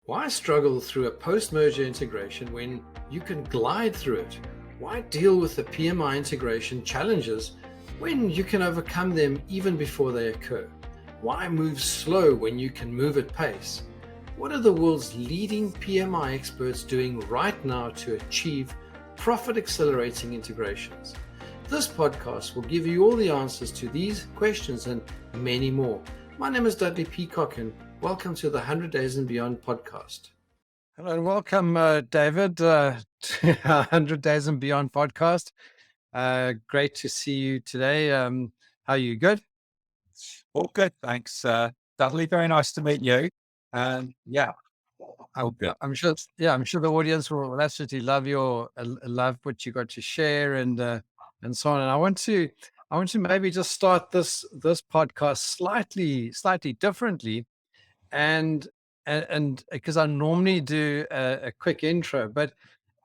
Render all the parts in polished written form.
Why struggle through a post-merger integration when you can glide through it? Why deal with the PMI integration challenges when you can overcome them even before they occur? Why move slow when you can move at pace? What are the world's leading PMI experts doing right now to achieve profit-accelerating integrations? This podcast will give you all the answers to these questions and many more. My name is Dudley Peacock, and welcome to the 100 Days and Beyond podcast. Hello and welcome, David, to our 100 Days and Beyond podcast. Great to see you today. How are you? Good? All good, thanks, Dudley. Very nice to meet you. I'm sure the audience will absolutely love what you got to share and so on. And I want to maybe just start this podcast slightly differently, and because I normally do a quick intro, but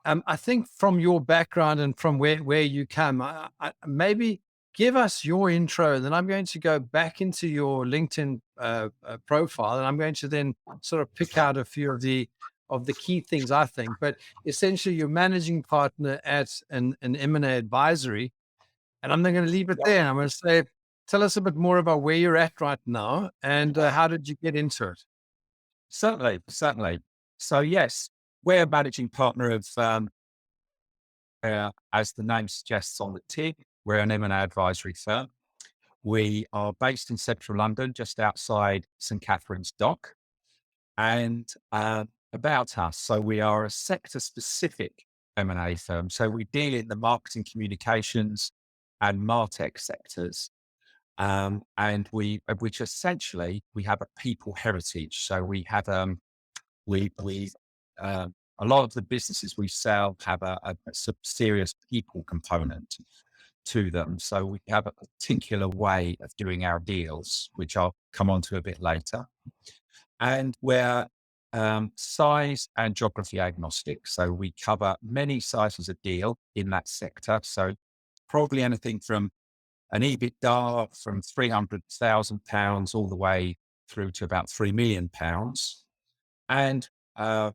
I think from your background and from where you come, I maybe give us your intro, and then I'm going to go back into your LinkedIn profile, and I'm going to then sort of pick out a few of the key things I think. But essentially, you're managing partner at an M&A Advisory, and I'm then going to leave it there. And I'm going to say, tell us a bit more about where you're at right now, and how did you get into it? Certainly. So yes, we're a managing partner of, as the name suggests on the tin, we're an M&A advisory firm. We are based in central London, just outside St. Catherine's Dock. And about us, so we are a sector-specific M&A firm. So we deal in the marketing, communications, and MarTech sectors. And which essentially we have a people heritage. So we have, a lot of the businesses we sell have a serious people component to them. So we have a particular way of doing our deals, which I'll come on to a bit later. And we're size and geography agnostic. So we cover many sizes of deal in that sector. So probably anything from an EBITDA from £300,000 all the way through to about £3 million. And as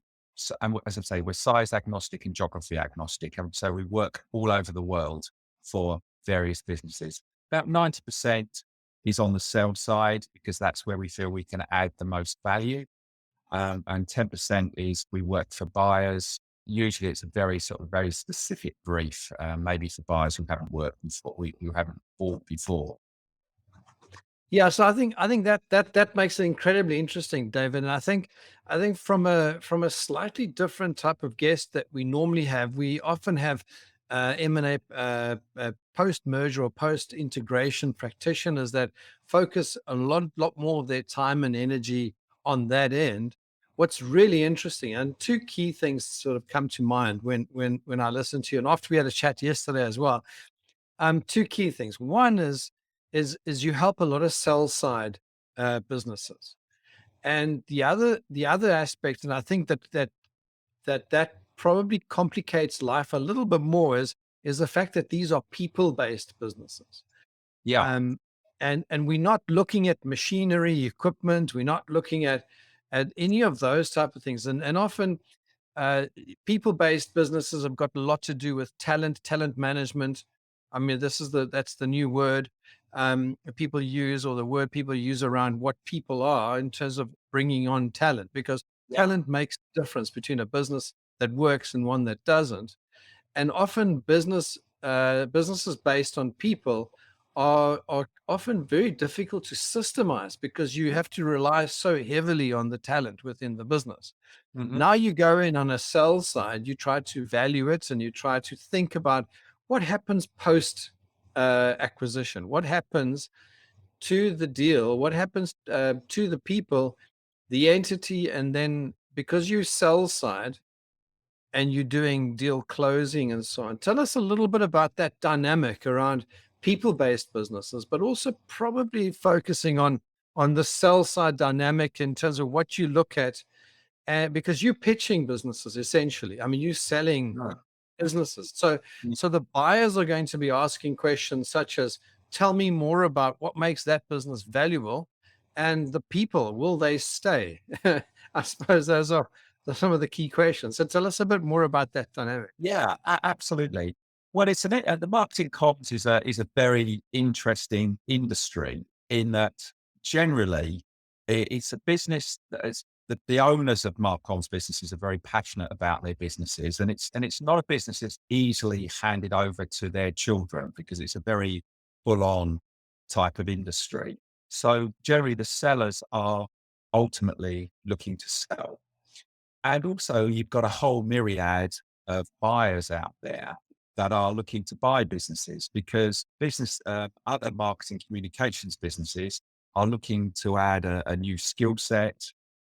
I say, we're size agnostic and geography agnostic. And so we work all over the world for various businesses. About 90% is on the sell side, because that's where we feel we can add the most value. And 10% is we work for buyers. Usually it's a very specific brief, maybe for buyers who haven't worked before, who haven't bought before. Yeah, so I think that makes it incredibly interesting, David. And I think from a slightly different type of guest that we normally have, we often have M&A post-merger or post-integration practitioners that focus a lot more of their time and energy on that end. What's really interesting, and two key things sort of come to mind when I listen to you, and after we had a chat yesterday as well. Two key things. One is you help a lot of sell side businesses, and the other aspect, and I think that probably complicates life a little bit more, is the fact that these are people-based businesses. Yeah. And we're not looking at machinery, equipment. We're not looking at any of those type of things. And often people-based businesses have got a lot to do with talent management. I mean, that's the new word people use, or the word people use around what people are in terms of bringing on talent, because talent makes a difference between a business that works and one that doesn't. And often businesses based on people are often very difficult to systemize, because you have to rely so heavily on the talent within the business. Mm-hmm. Now you go in on a sell side, you try to value it, and you try to think about what happens post acquisition, what happens to the deal, what happens to the people, the entity, and then because you sell side and you're doing deal closing and so on. Tell us a little bit about that dynamic around people-based businesses, but also probably focusing on the sell side dynamic in terms of what you look at, because you're pitching businesses essentially. I mean, you're selling businesses. So the buyers are going to be asking questions such as, tell me more about what makes that business valuable. and the people, will they stay? I suppose those are some of the key questions. So tell us a bit more about that dynamic. Yeah, absolutely. Well, the marketing comms is a very interesting industry in that generally it's a business that is the owners of comms businesses are very passionate about their businesses, and it's not a business that's easily handed over to their children because it's a very full on type of industry. So generally, the sellers are ultimately looking to sell. And also, you've got a whole myriad of buyers out there that are looking to buy businesses because other marketing communications businesses are looking to add a new skill set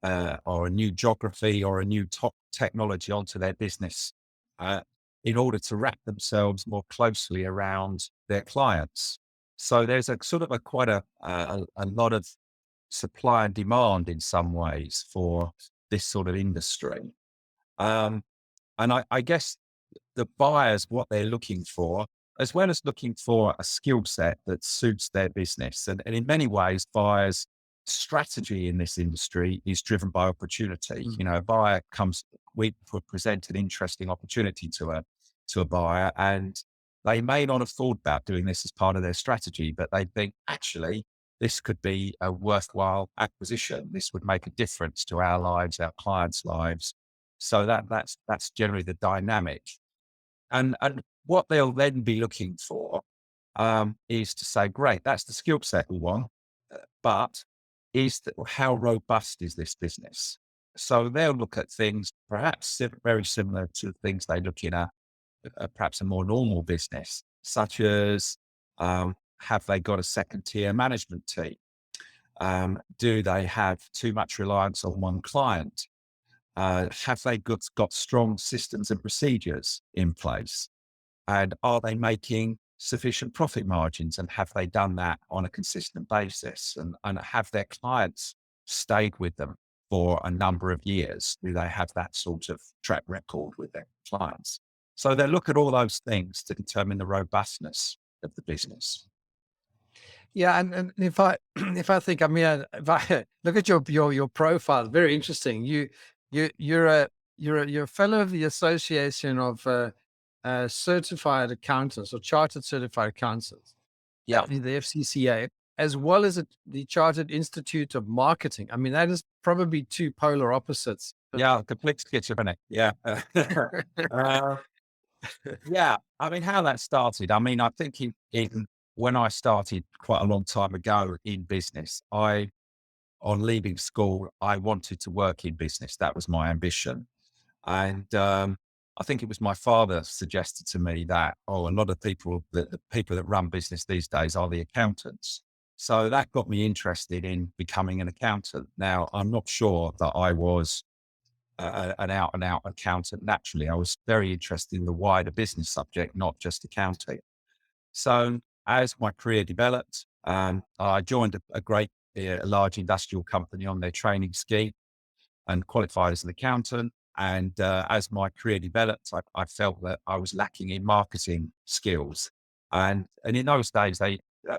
or a new geography or a new top technology onto their business uh, in order to wrap themselves more closely around their clients. So there's a sort of a lot of supply and demand in some ways for this sort of industry. Um, and I guess the buyers, what they're looking for, as well as looking for a skill set that suits their business. And in many ways, buyers' strategy in this industry is driven by opportunity. Mm. You know, a buyer we present an interesting opportunity to a buyer, and they may not have thought about doing this as part of their strategy, but they think actually this could be a worthwhile acquisition. This would make a difference to our lives, our clients' lives. So that's generally the dynamic. And what they'll then be looking for is to say, great, that's the skill set we want, but how robust is this business? So they'll look at things perhaps very similar to things they look in perhaps a more normal business, such as have they got a second tier management team? Do they have too much reliance on one client? Have they got strong systems and procedures in place? And are they making sufficient profit margins? And have they done that on a consistent basis? And have their clients stayed with them for a number of years? Do they have that sort of track record with their clients? So they look at all those things to determine the robustness of the business. Yeah, and if I if I think, I mean, if I look at your profile, very interesting. You're a fellow of the Association of Certified Accountants or Chartered Certified Accountants, Yeah. the FCCA, as well as the Chartered Institute of Marketing. I mean, that is probably two polar opposites. Yeah. Complete schizophrenic. Yeah. Uh, Yeah, I mean, how that started. I mean, I think in when I started quite a long time ago in business, on leaving school, I wanted to work in business. That was my ambition. And I think it was my father suggested to me that, oh, a lot of the people that run business these days are the accountants. So that got me interested in becoming an accountant. Now, I'm not sure that I was an out and out accountant. Naturally, I was very interested in the wider business subject, not just accounting. So as my career developed, I joined a large industrial company on their training scheme and qualified as an accountant. And as my career developed, I felt that I was lacking in marketing skills. And in those days,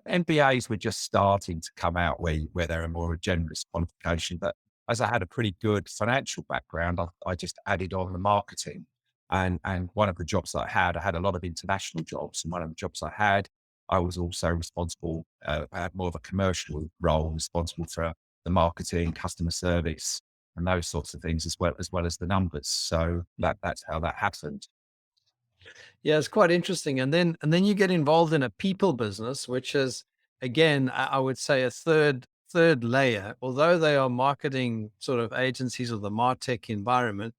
MBAs were just starting to come out where they're a more generous qualification. But as I had a pretty good financial background, I just added on the marketing. And one of the jobs I had a lot of international jobs. And one of the jobs I had, I was also responsible, I had more of a commercial role, responsible for the marketing, customer service, and those sorts of things, as well as the numbers. So that's how that happened. Yeah, it's quite interesting. And then you get involved in a people business, which is again, I would say a third layer. Although they are marketing sort of agencies or the MarTech environment,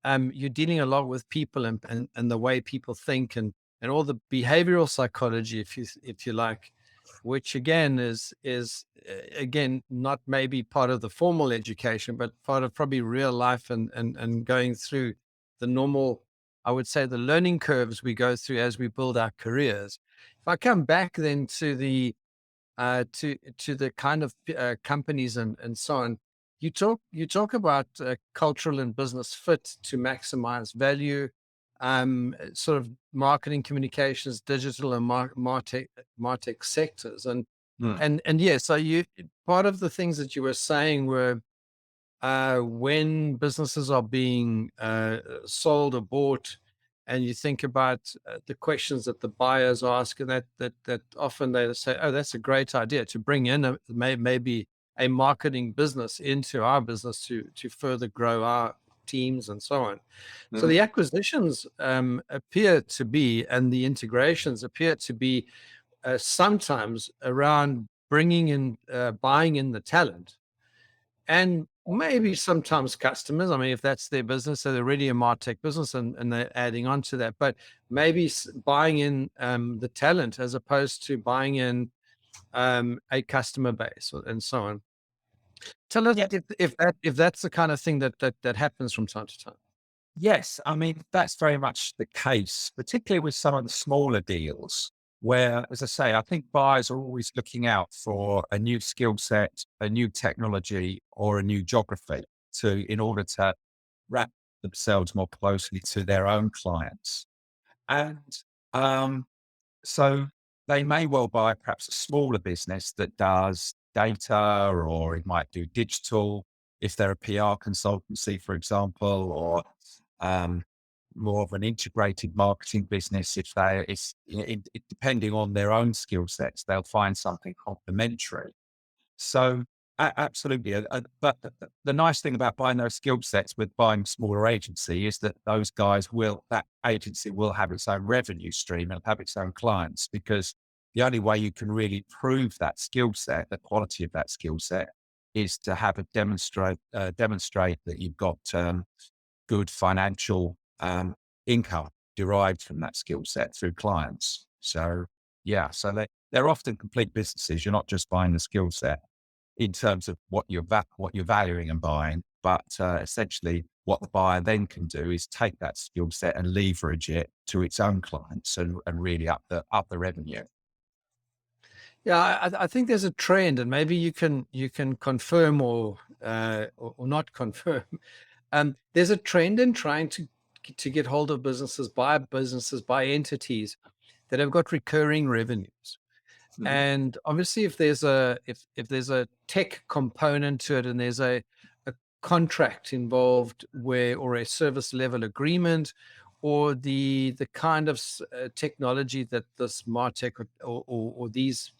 you're dealing a lot with people and the way people think and all the behavioral psychology, if you like, which again is again not maybe part of the formal education, but part of probably real life and going through the normal, I would say, the learning curves we go through as we build our careers. If I come back then to the kind of companies and so on. You talk about cultural and business fit to maximize value, sort of marketing, communications, digital, and martech sectors. And Mm. And yeah, so you part of the things that you were saying were when businesses are being sold or bought, and you think about the questions that the buyers ask, and that often they say, "Oh, that's a great idea to bring in maybe a marketing business into our business to further grow our teams and so on." So Mhm. the acquisitions appear to be, and the integrations appear to be sometimes around bringing in, buying in the talent, and maybe sometimes customers. I mean, if that's their business, so they're already a MarTech business and they're adding on to that, but maybe buying in the talent as opposed to buying in a customer base and so on. Tell us Yeah. if that's the kind of thing that happens from time to time. Yes, I mean, that's very much the case, particularly with some of the smaller deals where, as I say, I think buyers are always looking out for a new skill set, a new technology, or a new geography in order to wrap themselves more closely to their own clients. And um, so they may well buy perhaps a smaller business that does data, or it might do digital if they're a PR consultancy, for example, or um, more of an integrated marketing business. If they, depending on their own skill sets, they'll find something complementary. So absolutely. But the nice thing about buying those skill sets with buying a smaller agency is that that agency will have its own revenue stream and have its own clients, because the only way you can really prove that skill set, the quality of that skill set, is to have a demonstrate that you've got good financial income derived from that skill set through clients. So yeah, so they're often complete businesses. You're not just buying the skill set in terms of what you're valuing and buying, but essentially what the buyer then can do is take that skill set and leverage it to its own clients and really up the revenue. Yeah, I think there's a trend, and maybe you can confirm or not confirm. There's a trend in trying to get hold of businesses, buy entities that have got recurring revenues. Mhm. And obviously, if there's a tech component to it, and there's a contract involved or a service level agreement, or the kind of technology that this MarTech or these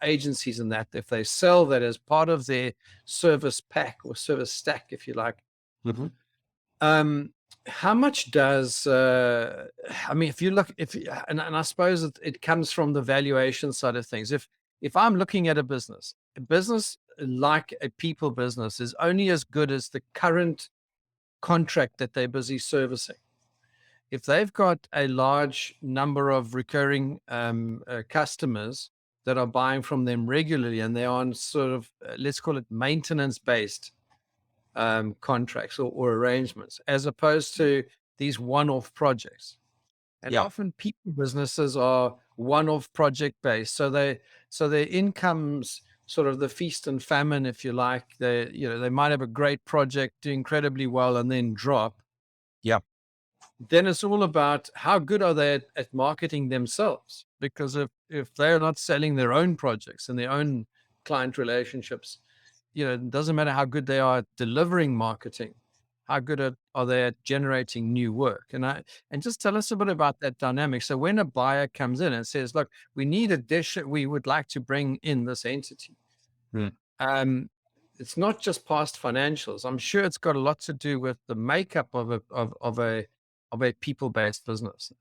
agencies and that, if they sell that as part of their service pack or service stack, if you like, Mhm. um, how much does I mean, if you look, and I suppose it comes from the valuation side of things. If I'm looking at a business like a people business is only as good as the current contract that they're busy servicing. If they've got a large number of recurring customers that are buying from them regularly, and they're on sort of let's call it maintenance based contracts or arrangements, as opposed to these one-off projects. And Yeah. often people businesses are one-off project based, so their incomes sort of the feast and famine, if you like. They might have a great project, do incredibly well, and then drop. Yeah. Then it's all about how good are they at marketing themselves, because if they're not selling their own projects and their own client relationships, it doesn't matter how good they are at delivering marketing. How good are they at generating new work? And just tell us a bit about that dynamic. So when a buyer comes in and says, "Look, we need addition, we would like to bring in this entity," Mm. um, it's not just past financials. I'm sure it's got a lot to do with the makeup of a people based business.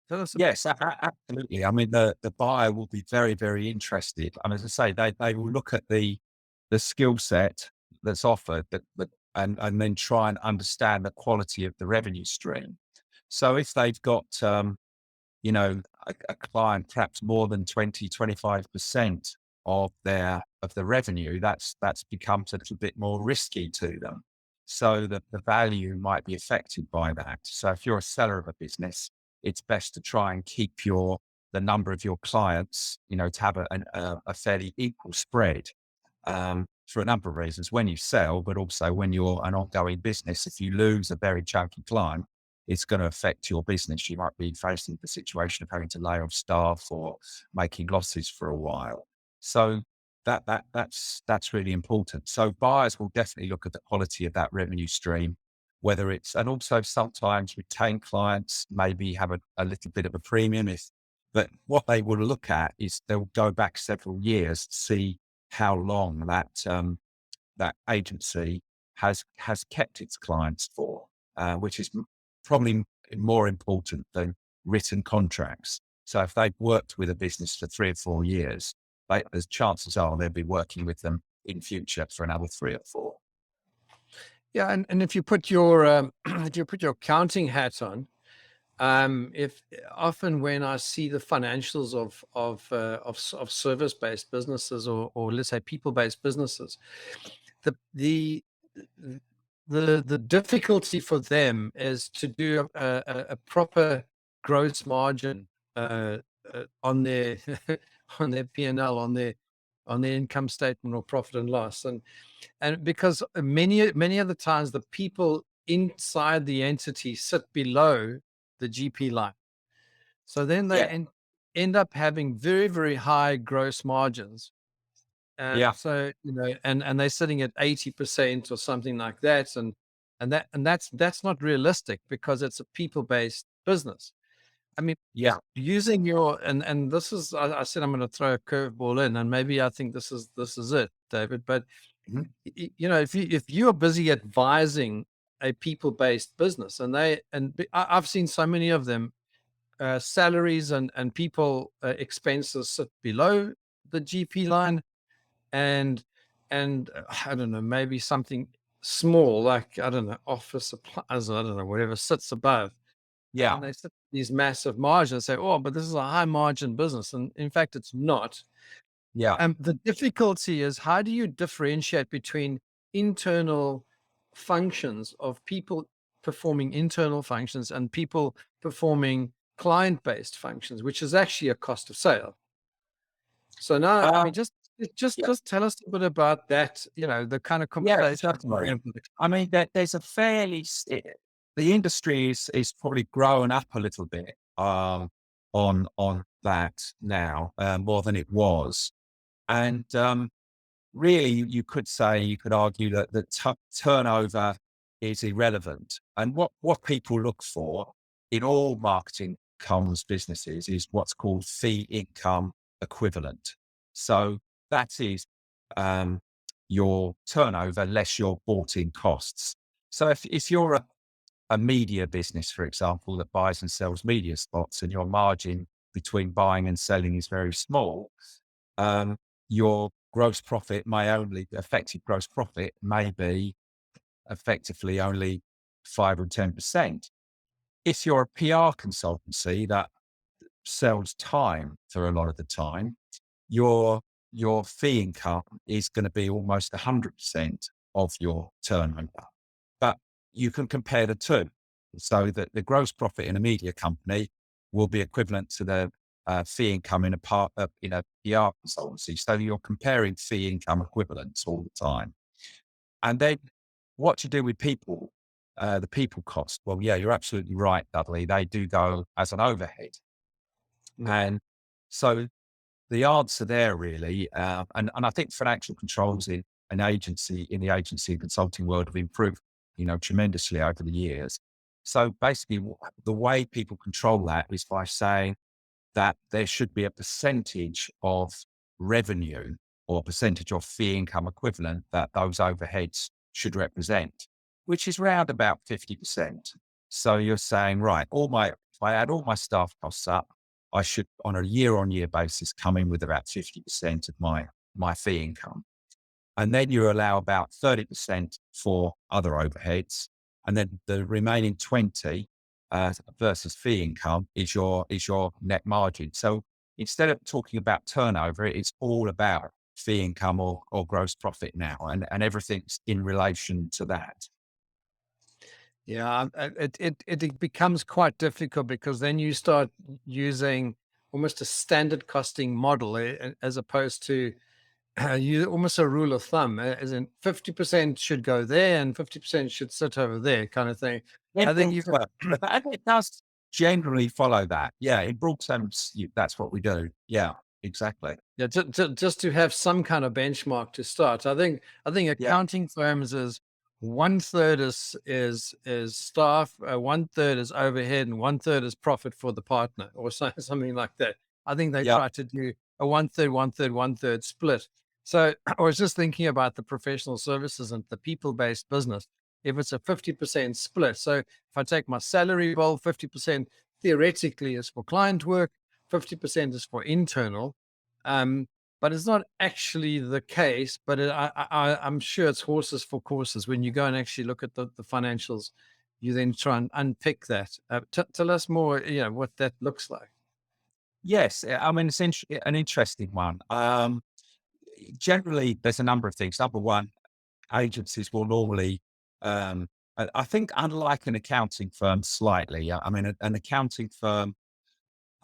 Tell us about. Yes, absolutely. I mean, the buyer will be very, very interested. And as I say, they will look at the skill set that's offered and then try and understand the quality of the revenue stream. So if they've got, a client, perhaps more than 25% of the revenue, that's becomes a little bit more risky to them. So that the value might be affected by that. So if you're a seller of a business, it's best to try and keep the number of your clients, to have a fairly equal spread, for a number of reasons. When you sell, but also when you're an ongoing business, if you lose a very chunky client, it's going to affect your business. You might be facing the situation of having to lay off staff or making losses for a while. So that's really important. So buyers will definitely look at the quality of that revenue stream, whether it's, and also sometimes retain clients maybe have a little bit of a premium but what they will look at is they'll go back several years to see how long that agency has kept its clients for, which is probably more important than written contracts. So if they've worked with a business for 3 or 4 years, there's chances are they'll be working with them in future for another 3 or 4. Yeah, and if you put your if you put your accounting hat on, if often when I see the financials of service based businesses, or let's say people based businesses, the the the difficulty for them is to do a proper gross margin on their on their P&L, on their income statement or profit and loss, and because many of the times the people inside the entity sit below the GP line, so then they Yeah. end up having very, very high gross margins. Yeah. So, and they're sitting at 80% or something like that. And that's not realistic because it's a people-based business. I mean, Yeah. using your, and this is, I said, I'm going to throw a curveball in, and maybe I think this is it, David, but Mhm. if you are busy advising a people-based business, I've seen so many of them, salaries and people expenses sit below the GP line, and I don't know, maybe something small like, I don't know, office supplies, I don't know, whatever sits above, Yeah. and they sit these massive margins, say, oh, but this is a high margin business, and in fact it's not. Yeah. The difficulty is, how do you differentiate between internal functions of people performing internal functions and people performing client-based functions, which is actually a cost of sale? So now, I mean, Um, yeah. just tell us a bit about that, the kind of Yeah, conversation. certainly. I mean, there's a the industry is probably growing up a little bit on that now, more than it was. And really, you could argue that the turnover is irrelevant. And what people look for in all marketing comms businesses is what's called fee income equivalent. So that is um, your turnover less your bought in costs. So if you're a media business, for example, that buys and sells media spots, and your margin between buying and selling is very small, your gross profit effective gross profit may be effectively only 5 or 10%. If you're a PR consultancy that sells time for a lot of the time, your fee income is going to be almost 100% of your turnover. But you can compare the two, so that the gross profit in a media company will be equivalent to the fee income in a PR consultancy. So you're comparing fee income equivalents all the time. And then what to do with people, the people cost? Well, yeah, you're absolutely right, Dudley. They do go as an overhead. And so the answer there really, and I think financial controls in the agency and consulting world have improved, tremendously over the years. So basically the way people control that is by saying that there should be a percentage of revenue or a percentage of fee income equivalent that those overheads should represent, which is round about 50%. So you're saying, right, if I add all my staff costs up, I should, on a year-on-year basis, come in with about 50% of my fee income. And then you allow about 30% for other overheads. And then the remaining 20 versus fee income is your net margin. So instead of talking about turnover, it's all about fee income or gross profit now, and everything's in relation to that. Yeah, it becomes quite difficult because then you start using almost a standard costing model, as opposed to you almost a rule of thumb, as in 50% should go there and 50% should sit over there, kind of thing. I think you. It does generally follow that. Yeah, in broad terms, that's what we do. Yeah, exactly. Yeah, just to have some kind of benchmark to start. I think Yeah, accounting firms is one third is staff, one third is overhead, and one third is profit for the partner, or something like that. I think they yeah, try to do a one third, one third, one third split. So I was just thinking about the professional services and the people based business. If it's a 50% split, so if I take my salary bill, 50% theoretically is for client work, 50% is for internal, um, but it's not actually the case. But I'm sure it's horses for courses. When you go and actually look at the financials, you then try and unpick that. Tell us more, what that looks like. yes. I mean, it's an interesting one. Generally, there's a number of things. Number one, agencies will normally, I think, unlike an accounting firm, slightly. I mean, an accounting firm,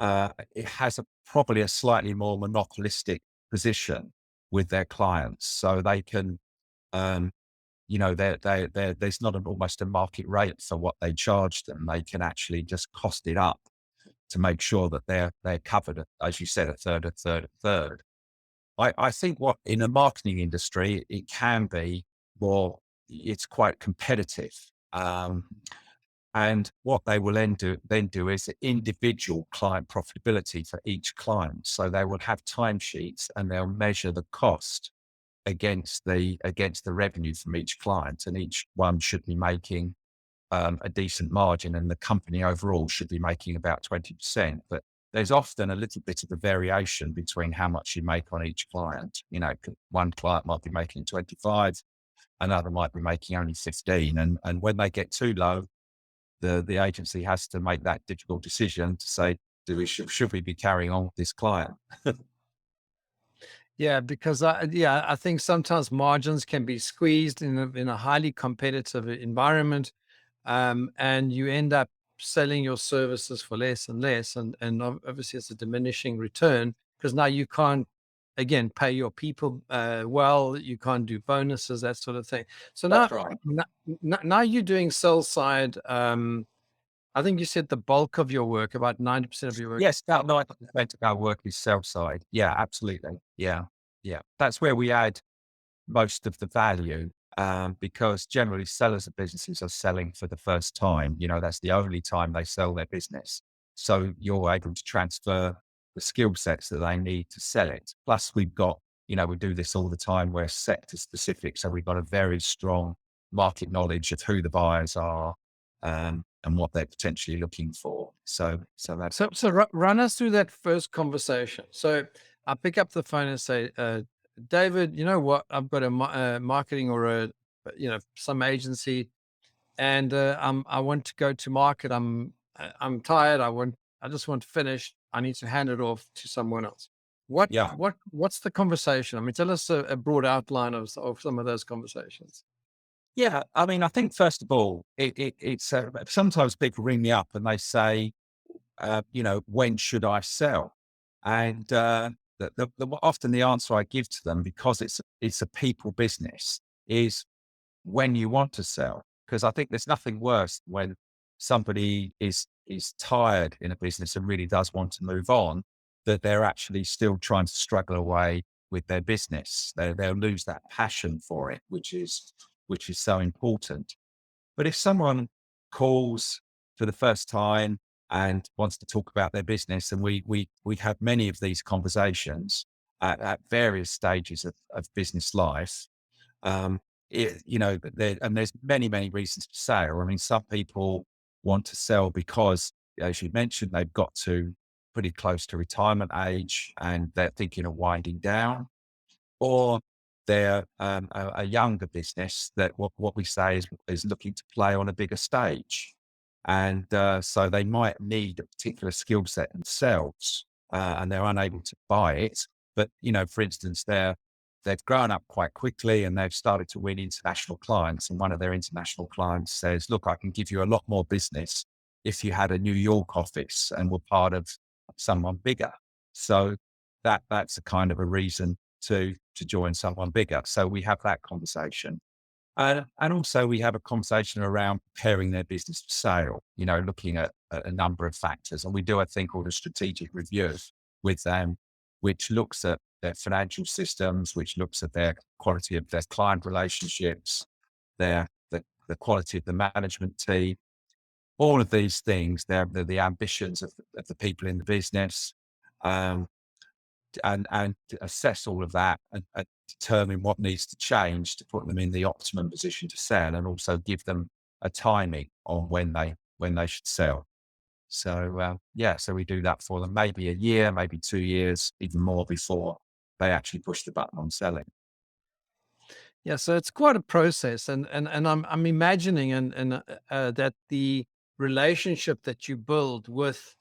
it has probably a slightly more monopolistic position with their clients, so they can, um, there's not almost a market rate for what they charge them. They can actually just cost it up to make sure that they're covered, as you said, a third, a third, a third. I think what in the marketing industry, it can be more, it's quite competitive. And what they will then do is individual client profitability for each client. So they will have timesheets and they'll measure the cost against the revenue from each client, and each one should be making a decent margin, and the company overall should be making about 20%. But there's often a little bit of a variation between how much you make on each client. One client might be making 25, another might be making only 15. And when they get too low, the agency has to make that difficult decision to say, should we be carrying on with this client? Yeah, because I think sometimes margins can be squeezed in a highly competitive environment, and you end up selling your services for less and less, and obviously it's a diminishing return because now you can't again pay your people well, you can't do bonuses, that sort of thing. So That's right. now you're doing sell side. I think you said the bulk of your work, about 90% of your work. Yes, about 90% of our work is sell side. Yeah, absolutely. Yeah. Yeah. That's where we add most of the value, because generally sellers of businesses are selling for the first time. That's the only time they sell their business. So you're able to transfer the skill sets that they need to sell it. Plus, we do this all the time. We're sector specific. So we've got a very strong market knowledge of who the buyers are, and what they're potentially looking for. So that's, So run us through that first conversation. So I pick up the phone and say, David, you know what? I've got a marketing or some agency, and I want to go to market. I'm tired. I just want to finish. I need to hand it off to someone else. What yeah. what's the conversation? I mean, tell us a broad outline of some of those conversations. Yeah, I mean, I think first of all, it's sometimes people ring me up and they say, when should I sell? And often the answer I give to them, because it's a people business, is when you want to sell. Because I think there's nothing worse when somebody is tired in a business and really does want to move on, that they're actually still trying to struggle away with their business. They'll lose that passion for it, which is so important. But if someone calls for the first time and wants to talk about their business, and we have many of these conversations at various stages of business life, um, there's many reasons to sell. I mean, some people want to sell because, as you mentioned, they've got to pretty close to retirement age and they're thinking of winding down, or they're a younger business that what we say is looking to play on a bigger stage. And so they might need a particular skill set themselves, and they're unable to buy it. But, for instance, they've grown up quite quickly and they've started to win international clients. And one of their international clients says, look, I can give you a lot more business if you had a New York office and were part of someone bigger. So that's a kind of a reason to join someone bigger. So we have that conversation. And also we have a conversation around preparing their business for sale, looking at a number of factors. And we do a thing called a strategic review with them, which looks at their financial systems, which looks at their quality of their client relationships, the quality of the management team, all of these things, the ambitions of the people in the business, um, and to assess all of that and determine what needs to change to put them in the optimum position to sell, and also give them a timing on when they should sell. So yeah, so we do that for them, maybe a year, maybe 2 years, even more before they actually push the button on selling. Yeah, so it's quite a process, and I'm imagining that the relationship that you build with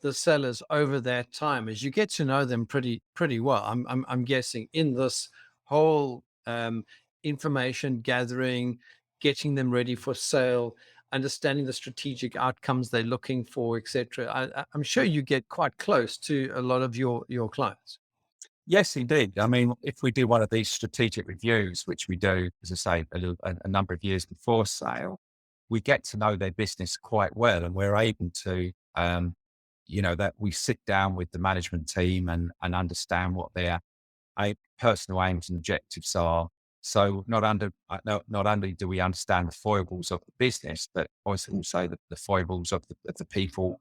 the sellers over that time, as you get to know them pretty well. I'm guessing in this whole information gathering, getting them ready for sale, understanding the strategic outcomes they're looking for, etc. I'm sure you get quite close to a lot of your clients. Yes, indeed. I mean, if we do one of these strategic reviews, which we do, as I say, a number of years before sale, we get to know their business quite well, and we're able to, that we sit down with the management team and understand what their personal aims and objectives are. So not only do we understand the foibles of the business, but also the foibles of the people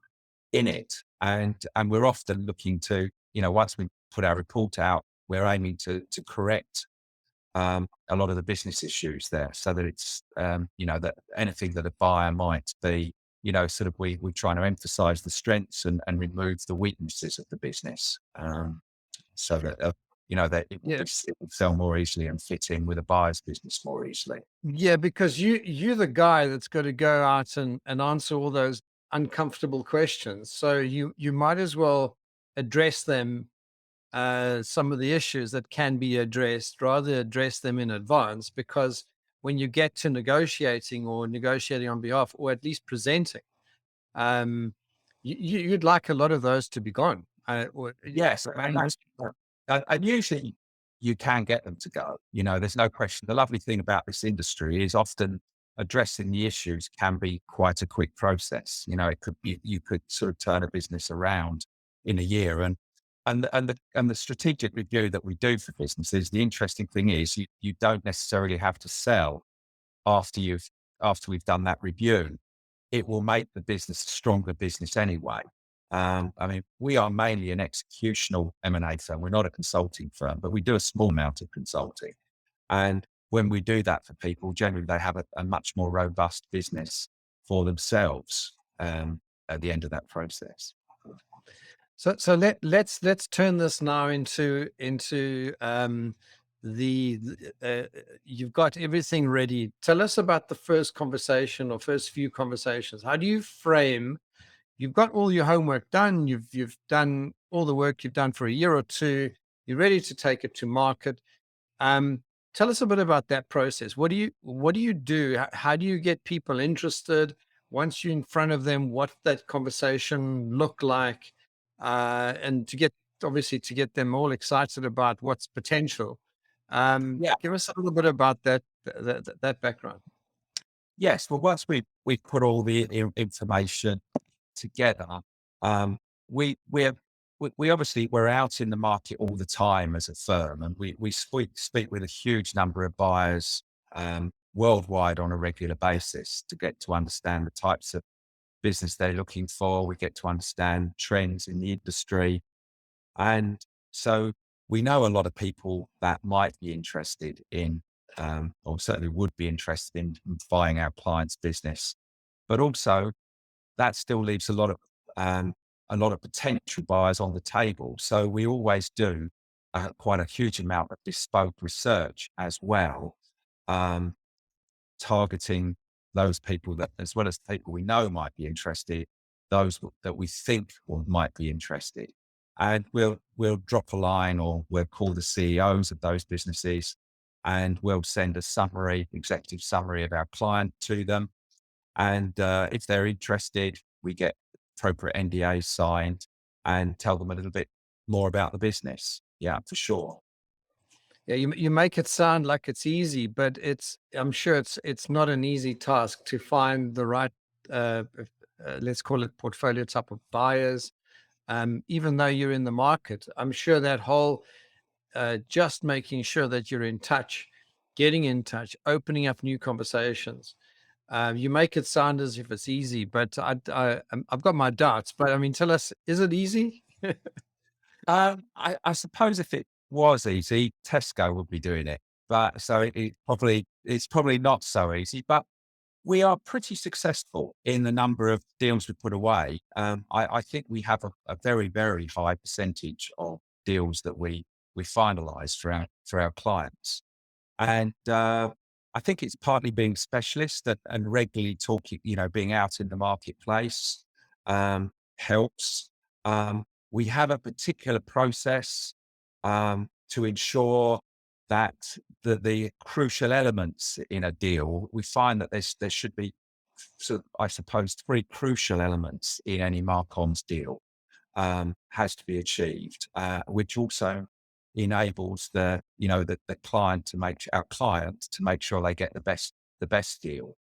in it. And we're often looking to, once we put our report out, we're aiming to correct a lot of the business issues there, so that it's, that anything that a buyer might be, sort of we're trying to emphasize the strengths and remove the weaknesses of the business, so that, that Yeah. it will sell more easily and fit in with a buyer's business more easily. Yeah, because you're the guy that's got to go out and answer all those uncomfortable questions. So you might as well address them, some of the issues that can be addressed, rather address them in advance, because when you get to negotiating or negotiating on behalf, or at least presenting, um, you'd like a lot of those to be gone. Yes, and usually you can get them to go. There's no question. The lovely thing about this industry is often addressing the issues can be quite a quick process. It could be, you could sort of turn a business around in a year. And the strategic review that we do for businesses, the interesting thing is you don't necessarily have to sell after we've done that review. It will make the business a stronger business anyway. I mean, we are mainly an executional M&A firm. We're not a consulting firm, but we do a small amount of consulting. And when we do that for people, generally they have a much more robust business for themselves at the end of that process. So let's turn this now into you've got everything ready. Tell us about the first conversation or first few conversations. How do you frame? You've got all your homework done. You've done all the work you've done for a year or two. You're ready to take it to market. Um, Tell us a bit about that process. What do you do? How do you get people interested? Once you're in front of them, what that conversation look like, and to get them all excited about what's potential. Yeah. Give us a little bit about that background. Yes. Well, once we've put all the information together, um, we're we obviously we're out in the market all the time as a firm, and we speak with a huge number of buyers worldwide on a regular basis to get to understand the types of business they're looking for. We get to understand trends in the industry, and so we know a lot of people that might be interested in, or certainly would be interested in buying our client's business, but also that still leaves a lot of potential buyers on the table. So we always do quite a huge amount of bespoke research as well, um, targeting those people that, as well as people we know might be interested, those that we think might be interested. And we'll drop a line, or we'll call the CEOs of those businesses, and we'll send a executive summary of our client to them. And if they're interested, we get appropriate NDAs signed and tell them a little bit more about the business. Yeah, for sure. Yeah, you make it sound like it's easy, but I'm sure it's not an easy task to find the right, let's call it portfolio type of buyers. even though you're in the market. I'm sure that whole just making sure that you're in touch, getting in touch, opening up new conversations. You make it sound as if it's easy, but I've got my doubts. But I mean, tell us, is it easy? I suppose if it was easy, Tesco would be doing it. But so it's probably not so easy. But we are pretty successful in the number of deals we put away. I think we have a very, very high percentage of deals that we finalize for our clients. And I think it's partly being specialist and regularly talking, being out in the marketplace helps. We have a particular process to ensure that the crucial elements in a deal, we find that there should be, I suppose, 3 crucial elements in any Marcoms deal has to be achieved, which also enables the client to make sure they get the best deal.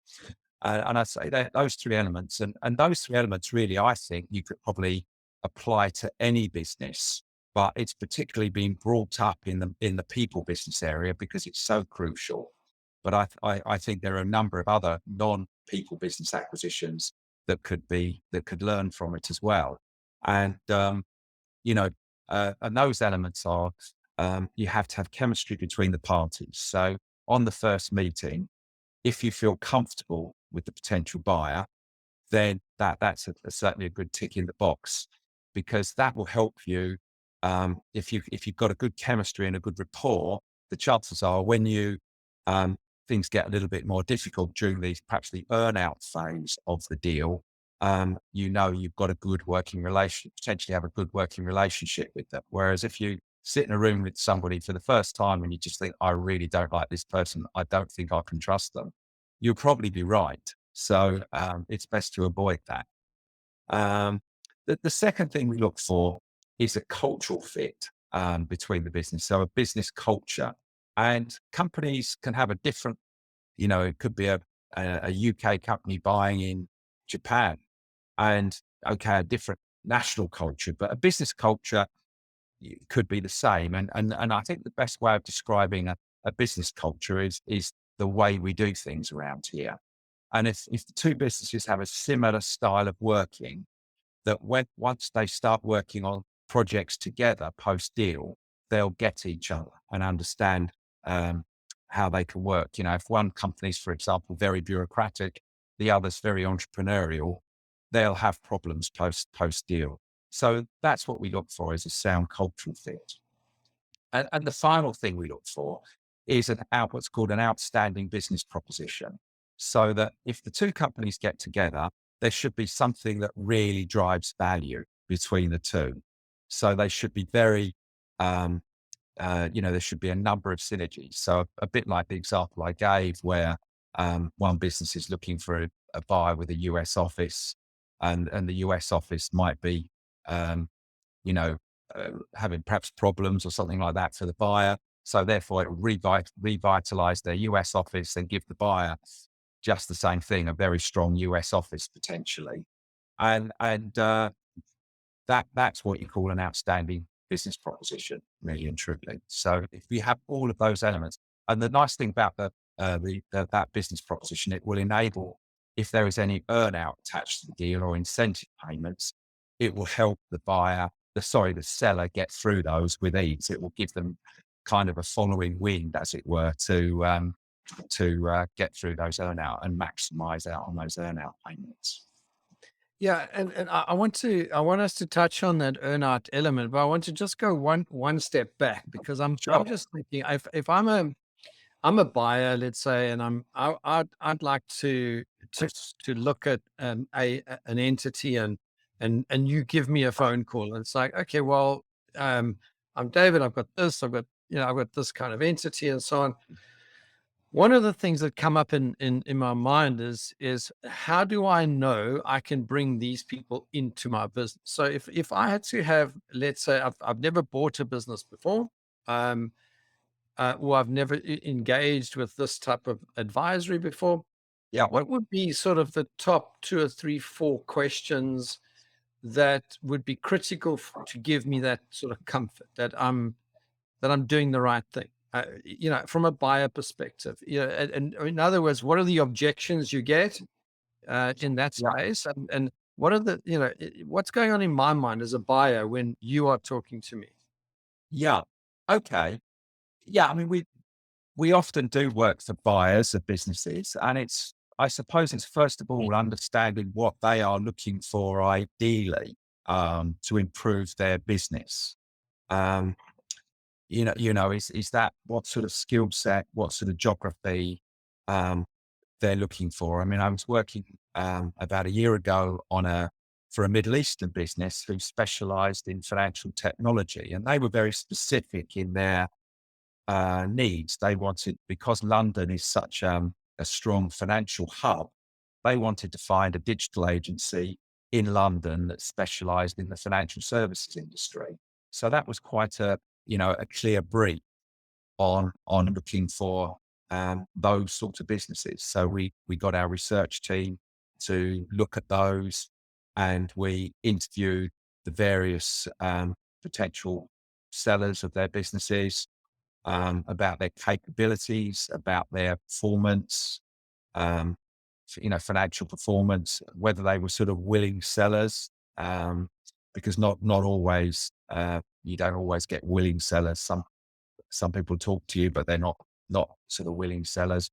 And I say that those 3 elements, and those 3 elements really, I think you could probably apply to any business, but it's particularly been brought up in the people business area because it's so crucial. But I think there are a number of other non-people business acquisitions that could learn from it as well. And and those elements are you have to have chemistry between the parties. So on the first meeting, if you feel comfortable with the potential buyer, then that's certainly a good tick in the box, because that will help you. If you've got a good chemistry and a good rapport, the chances are when things get a little bit more difficult during perhaps the earn-out phase of the deal, you've got a good working relation, potentially have a good working relationship with them. Whereas if you sit in a room with somebody for the first time and you just think, I really don't like this person, I don't think I can trust them, you'll probably be right. So it's best to avoid that. The second thing we look for is a cultural fit between the business. So a business culture, and companies can have a different, it could be a UK company buying in Japan, and a different national culture, but a business culture could be the same. And I think the best way of describing a business culture is the way we do things around here. And if the 2 businesses have a similar style of working, that once they start working on projects together post deal, they'll get each other and understand how they can work. If one company's, for example, very bureaucratic, the other's very entrepreneurial, they'll have problems post deal. So that's what we look for, is a sound cultural fit. And the final thing we look for is what's called an outstanding business proposition. So that if the 2 companies get together, there should be something that really drives value between the 2. So they should be very, there should be a number of synergies. So a bit like the example I gave, where one business is looking for a buyer with a US office, and the US office might be, having perhaps problems or something like that for the buyer. So therefore it will revitalize their US office and give the buyer just the same thing, a very strong US office potentially. And that's what you call an outstanding business proposition, really and truly. So if we have all of those elements, and the nice thing about that business proposition, it will enable, if there is any earn-out attached to the deal or incentive payments, it will help the seller get through those with ease. It will give them kind of a following wind, as it were, to get through those earn-out and maximize out on those earn-out payments. Yeah, and I want us to touch on that earnout element, but I want to just go one step back, because I'm just thinking, if I'm a buyer, let's say, and I'd like to look at an entity, and you give me a phone call, and it's like, okay, well, I'm David, I've got this kind of entity and so on. One of the things that come up in my mind is how do I know I can bring these people into my business? So if I had to have, let's say, I've never bought a business before, or I've never engaged with this type of advisory before. Yeah. What would be sort of the top 2 or 3, 4 questions that would be critical to give me that sort of comfort that I'm doing the right thing. From a buyer perspective, and in other words, what are the objections you get in that Yeah. space, and what are what's going on in my mind as a buyer when you are talking to me? Yeah. Okay. Yeah. I mean, we often do work for buyers of businesses, and I suppose it's first of all understanding what they are looking for ideally, to improve their business. Um, is that what sort of skill set, what sort of geography, um, they're looking for? I mean, I was working, about a year ago for a Middle Eastern business who specialized in financial technology, and they were very specific in their needs. They wanted, because London is such a strong financial hub, they wanted to find a digital agency in London that specialized in the financial services industry. So that was quite a clear brief on looking for those sorts of businesses. So we got our research team to look at those, and we interviewed the various potential sellers of their businesses, about their capabilities, about their performance, um, financial performance, whether they were sort of willing sellers, because not always, you don't always get willing sellers. Some people talk to you, but they're not sort of willing sellers.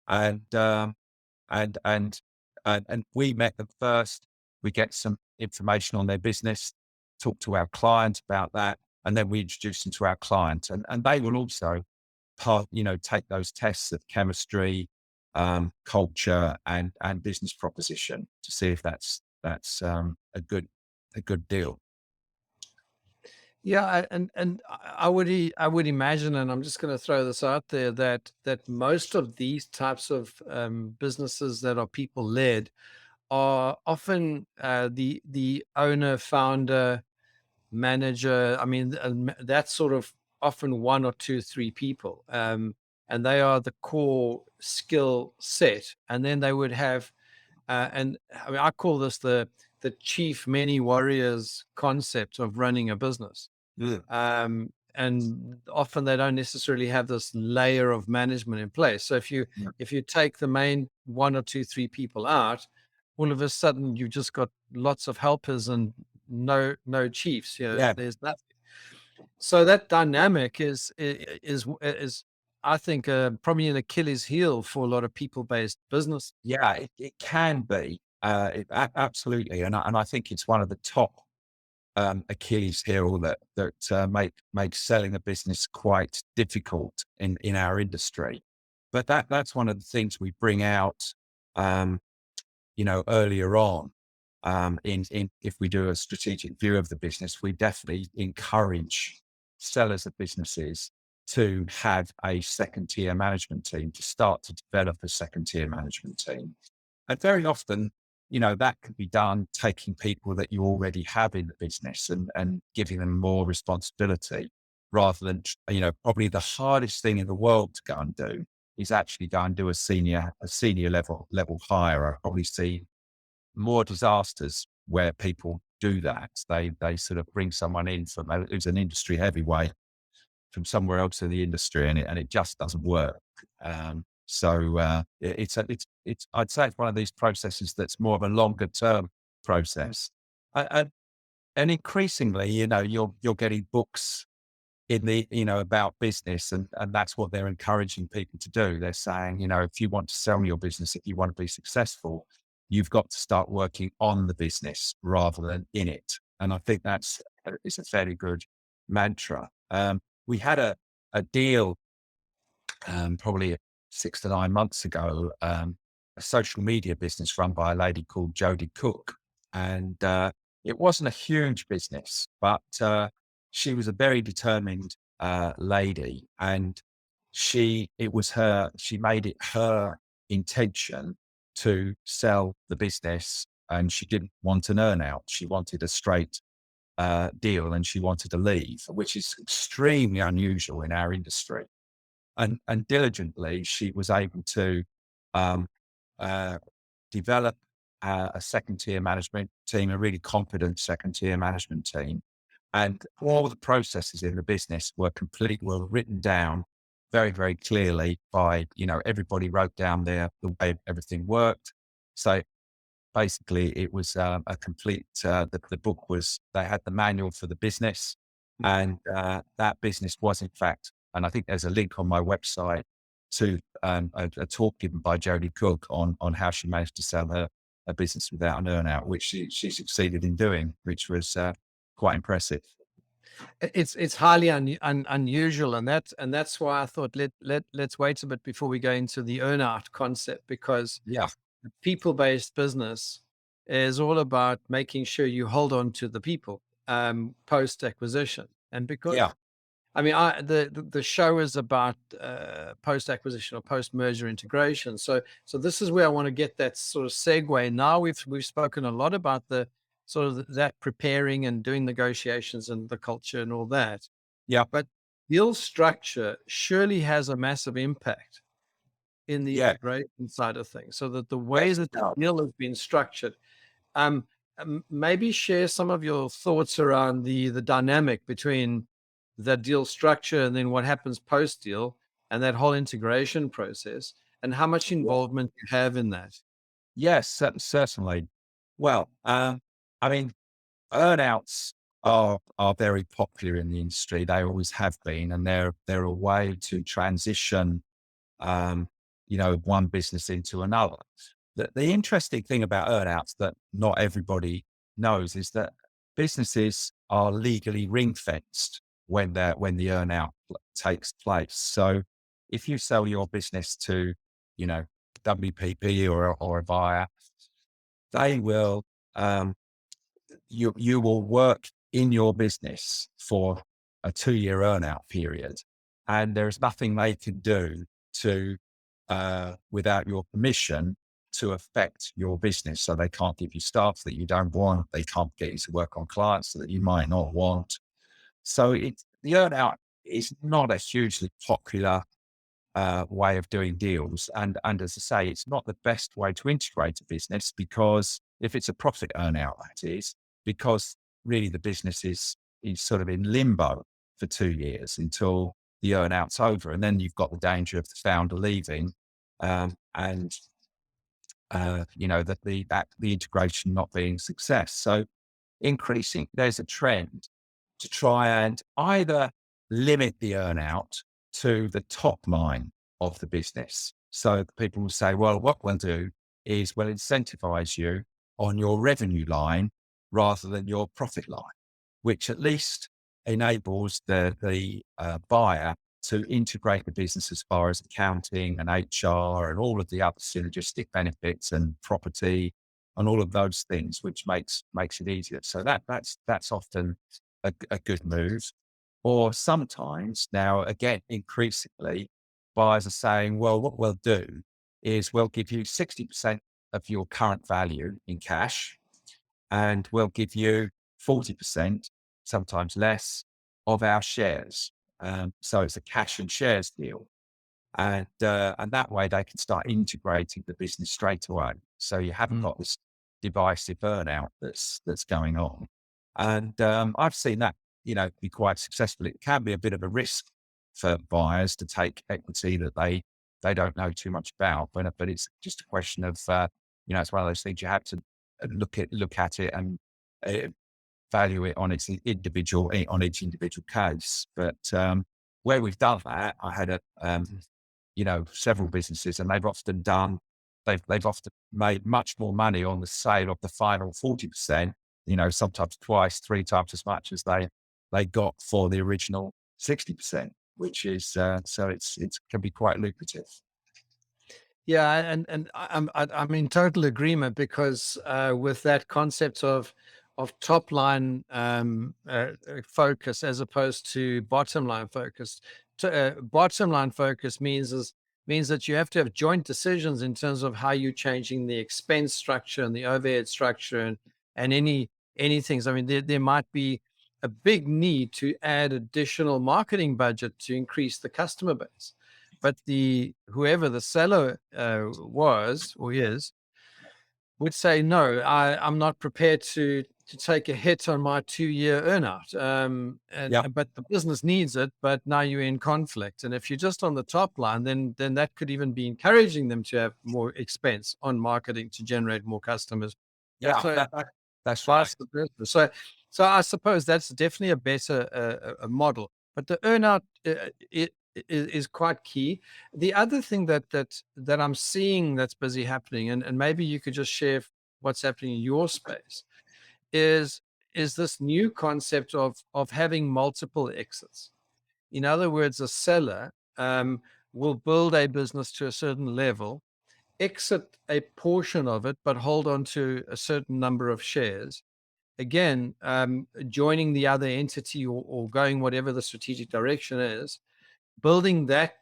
And and and and we met them first. We get some information on their business, talk to our client about that, and then we introduce them to our client, and they will also take those tests of chemistry, culture, and business proposition to see if that's a good deal. Yeah, I would imagine, and I'm just going to throw this out there, that most of these types of businesses that are people led are often the owner, founder, manager. I mean, that's sort of often one or two, three people, and they are the core skill set. And then they would have, and I mean, I call this the chief many warriors concept of running a business. Yeah. And often they don't necessarily have this layer of management in place. So Yeah. if you take the main one or two, three people out, all of a sudden you've just got lots of helpers and no chiefs. Yeah. There's nothing. So that dynamic is I think probably an Achilles heel for a lot of people based business. Yeah, it can be. Absolutely. And I think it's one of the top Achilles heel that makes selling a business quite difficult in our industry. But that's one of the things we bring out, um, earlier on. In if we do a strategic view of the business, we definitely encourage sellers of businesses to have a second tier management team, to start to develop a second tier management team. And very often, that can be done taking people that you already have in the business and giving them more responsibility, rather than, probably the hardest thing in the world to go and do is actually go and do a senior level hire. I've probably seen more disasters where people do that. They sort of bring someone in who's an industry heavyweight from somewhere else in the industry, and it just doesn't work. It's I'd say it's one of these processes that's more of a longer term process, and increasingly, you're getting books in about business, and that's what they're encouraging people to do. They're saying, if you want to sell your business, if you want to be successful, you've got to start working on the business rather than in it. And I think it's a fairly good mantra. We had a deal, probably 6 to 9 months ago, a social media business run by a lady called Jodie Cook. And it wasn't a huge business, but she was a very determined lady. And she made it her intention to sell the business, and she didn't want an earn out. She wanted a straight deal, and she wanted to leave, which is extremely unusual in our industry. And diligently, she was able to um, uh, develop a second tier management team, a really competent second tier management team. And all the processes in the business were written down very, very clearly by, everybody wrote down the way everything worked. So basically it was a complete, the book was, they had the manual for the business, and that business was in fact, and I think there's a link on my website to a talk given by Jodie Cook on how she managed to sell her a business without an earnout, which she succeeded in doing, which was quite impressive. It's highly unusual, and that's why I thought let's wait a bit before we go into the earnout concept, because Yeah. people-based business is all about making sure you hold on to the people post acquisition. And because Yeah. I mean, the show is about post acquisition or post merger integration. So this is where I want to get that sort of segue. Now we've spoken a lot about the sort of that preparing and doing negotiations and the culture and all that. Yeah. But deal structure surely has a massive impact in the Yeah. integration side of things. So that the way Yes, that the deal has been structured, maybe share some of your thoughts around the dynamic between that deal structure and then what happens post deal and that whole integration process, and how much involvement you have in that. Yes, certainly. Well, I mean, earnouts are very popular in the industry. They always have been, and they're a way to transition, um, one business into another. The interesting thing about earnouts that not everybody knows is that businesses are legally ring fenced when the earnout takes place. So if you sell your business to, WPP or a buyer, they will, you will work in your business for a 2-year earnout period, and there's nothing they can do to, without your permission, to affect your business. So they can't give you staff that you don't want. They can't get you to work on clients that you might not want. So the earnout is not a hugely popular way of doing deals. And as I say, it's not the best way to integrate a business, because if it's a profit earnout, that is, because really the business is sort of in limbo for 2 years until the earnout's over. And then you've got the danger of the founder leaving, and that the integration not being a success. So there's a trend to try and either limit the earnout to the top line of the business. So people will say, well, what we'll do is we'll incentivize you on your revenue line rather than your profit line, which at least enables the buyer to integrate the business as far as accounting and HR and all of the other synergistic benefits and property and all of those things, which makes it easier. So that's often a good move. Or sometimes now, again, increasingly, buyers are saying, well, what we'll do is we'll give you 60% of your current value in cash, and we'll give you 40%, sometimes less, of our shares. So it's a cash and shares deal. And that way they can start integrating the business straight away. So you haven't got this divisive earnout that's going on. And I've seen that, be quite successful. It can be a bit of a risk for buyers to take equity that they don't know too much about, but it's just a question of, it's one of those things you have to look at it and value it on each individual case. But where we've done that, I had several businesses, and they've often made much more money on the sale of the final 40%, sometimes twice, 3 times as much as they got for the original 60%, which is, so it can be quite lucrative. Yeah, and I'm in total agreement, because with that concept of top line focus as opposed to bottom line focus. Bottom line focus means that you have to have joint decisions in terms of how you're changing the expense structure and the overhead structure and any things. I mean, there might be a big need to add additional marketing budget to increase the customer base. But whoever the seller was or is, would say, no, I'm not prepared to take a hit on my 2-year earnout. Yeah. But the business needs it, but now you're in conflict. And if you're just on the top line, then that could even be encouraging them to have more expense on marketing to generate more customers. Yeah. So That's right. vice versa. So I suppose that's definitely a better a model. But the earnout is quite key. The other thing that I'm seeing that's busy happening, and maybe you could just share what's happening in your space, is this new concept of having multiple exits. In other words, a seller will build a business to a certain level, exit a portion of it, but hold on to a certain number of shares. Again, joining the other entity, or going whatever the strategic direction is, building that,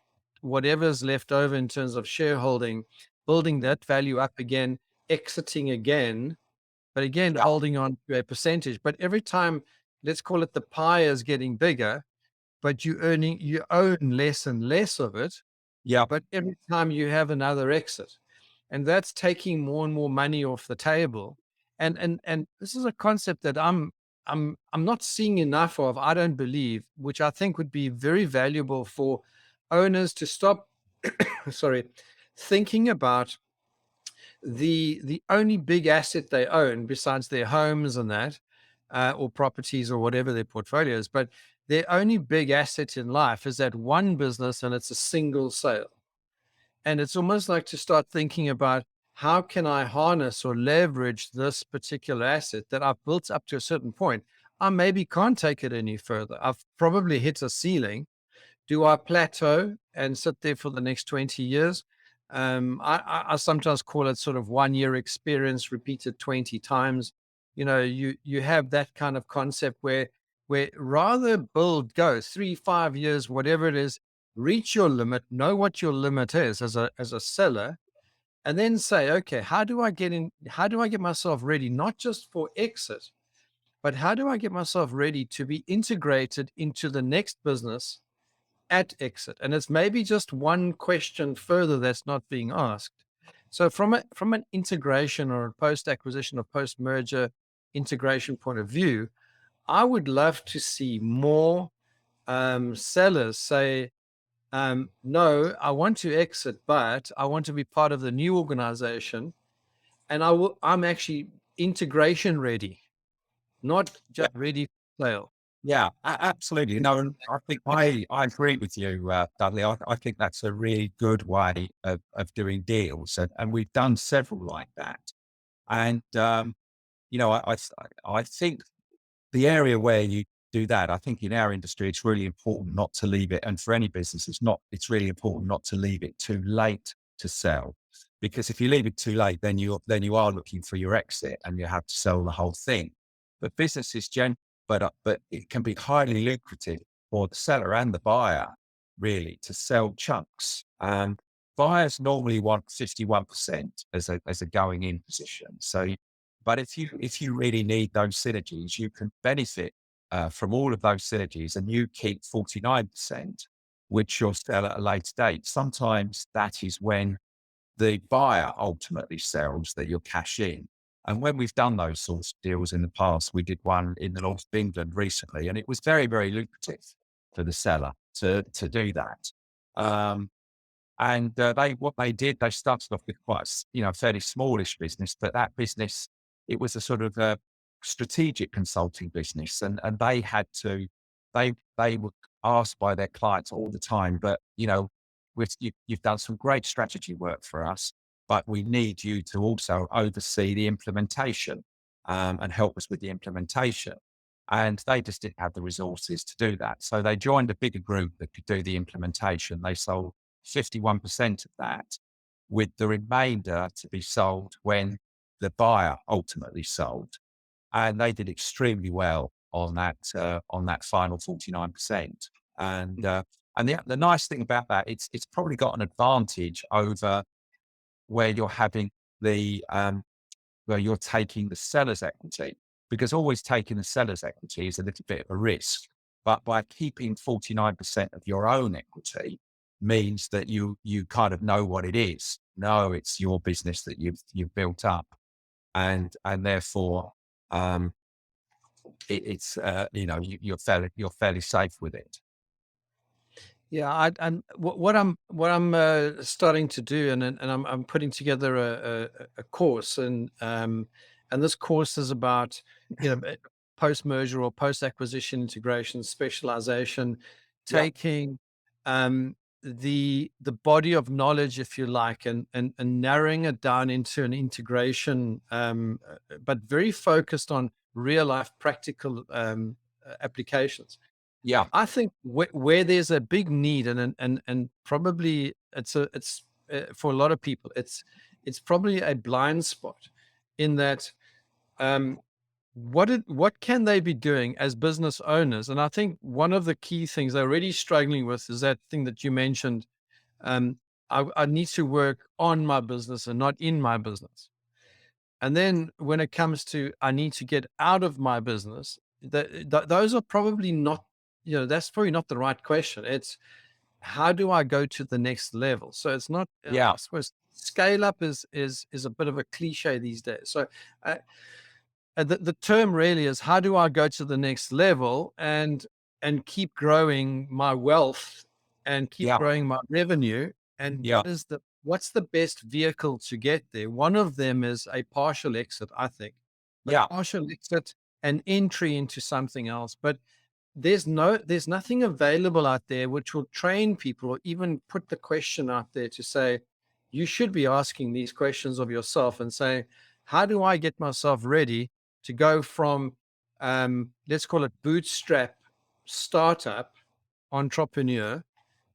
whatever's left over in terms of shareholding, building that value up again, exiting again, but again, Yeah. holding on to a percentage. But every time, let's call it, the pie is getting bigger, but you own less and less of it. Yeah. But every time you have another exit, and that's taking more and more money off the table. And this is a concept that I'm not seeing enough of, I don't believe, which I think would be very valuable for owners to stop sorry, thinking about the only big asset they own besides their homes and that, or properties or whatever their portfolio is. But their only big asset in life is that one business, and it's a single sale. And it's almost like to start thinking about, how can I harness or leverage this particular asset that I've built up to a certain point? I maybe can't take it any further. I've probably hit a ceiling. Do I plateau and sit there for the next 20 years? I sometimes call it sort of 1 year experience repeated 20 times. You have that kind of concept where rather go 3, 5 years, whatever it is, reach your limit, know what your limit is as a seller, and then say, okay, how do I get myself ready, not just for exit, but how do I get myself ready to be integrated into the next business at exit? And it's maybe just one question further that's not being asked. So from an integration or a post acquisition or post merger integration point of view, I would love to see more sellers say, no, I want to exit, but I want to be part of the new organization, and I'm actually integration ready, not Yeah. just ready for sale. Yeah, absolutely. No, and I think I agree with you, Dudley. I think that's a really good way of doing deals, and we've done several like that. And I think the area where you do that, I think in our industry, it's really important not to leave it. And for any business, it's really important not to leave it too late to sell, because if you leave it too late, then you are looking for your exit and you have to sell the whole thing. But businesses but it can be highly lucrative for the seller and the buyer, really, to sell chunks. And buyers normally want 51% as a going in position. So, but if you really need those synergies, you can benefit from all of those synergies, and you keep 49%, which you'll sell at a later date. Sometimes that is when the buyer ultimately sells, that you'll cash in. And when we've done those sorts of deals in the past, we did one in the north of England recently, and it was very, very lucrative for the seller to do that. What they did, they started off with quite a fairly smallish business, but that business, it was a sort of a strategic consulting business, and they were asked by their clients all the time, but you've done some great strategy work for us, but we need you to also oversee the implementation and help us with the implementation. And they just didn't have the resources to do that. So they joined a bigger group that could do the implementation. They sold 51% of that, with the remainder to be sold when the buyer ultimately sold. And they did extremely well on that final 49%. And the nice thing about that, it's probably got an advantage over where you're having where you're taking the seller's equity, because always taking the seller's equity is a little bit of a risk. But by keeping 49% of your own equity means that you kind of know what it is. No, it's your business that you've built up. and therefore it's you're fairly safe with it. Yeah, and what I'm starting to do, and I'm putting together a course, and this course is about post merger or post acquisition integration specialization, Yeah, taking um, the body of knowledge, if you like, and narrowing it down into an integration, but very focused on real life practical applications. yeah, I think where there's a big need, and probably it's for a lot of people, it's probably a blind spot in that um, what can they be doing as business owners? And I think one of the key things they're already struggling with is that thing that you mentioned. Um, I need to work on my business and not in my business. And then when it comes to I need to get out of my business, those are probably not, that's probably not the right question. It's how do I go to the next level? So it's not, yeah, I suppose scale up is a bit of a cliche these days. So uh, the term really is how do I go to the next level and keep growing my wealth and keep yeah, growing my revenue, and yeah, what's the best vehicle to get there? One of them is a partial exit, I think, but yeah, partial exit and entry into something else. But there's nothing available out there which will train people or even put the question out there to say you should be asking these questions of yourself and say, how do I get myself ready to go from let's call it bootstrap startup entrepreneur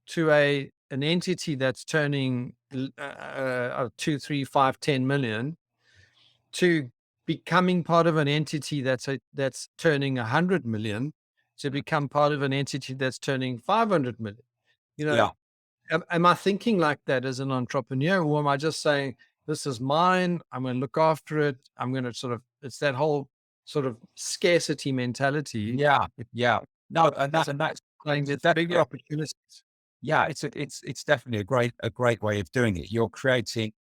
to an entity that's turning 2, 3, 5, 10 million, to becoming part of an entity that's turning 100 million, to become part of an entity that's turning 500 million. You know, yeah, am I thinking like that as an entrepreneur, or am I just saying this is mine? I'm going to look after it. I'm going to it's that whole sort of scarcity mentality. yeah, It's yeah. No, as and that's saying it's there's bigger definitely, opportunities. yeah, it's definitely a great way of doing it. You're creating,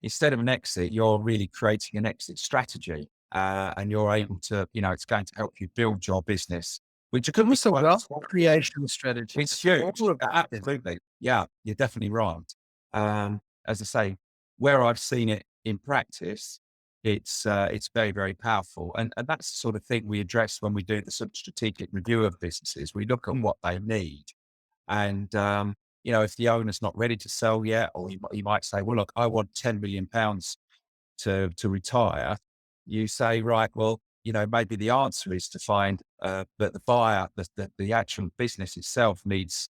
instead of an exit, you're really creating an exit strategy, and you're able to, it's going to help you build your business, which It's could be almost a quite wealth small. creation strategy. It's It's huge. all of them. Absolutely. Yeah, you're definitely right. As I say, where I've seen it in practice, it's very, very powerful. And that's the sort of thing we address when we do the sort of strategic review of businesses. We look at Mm. what they need. And, if the owner's not ready to sell yet, or he might say, well, look, I want £10 million to retire. You say, right, well, maybe the answer is to find that the buyer, the actual business itself needs,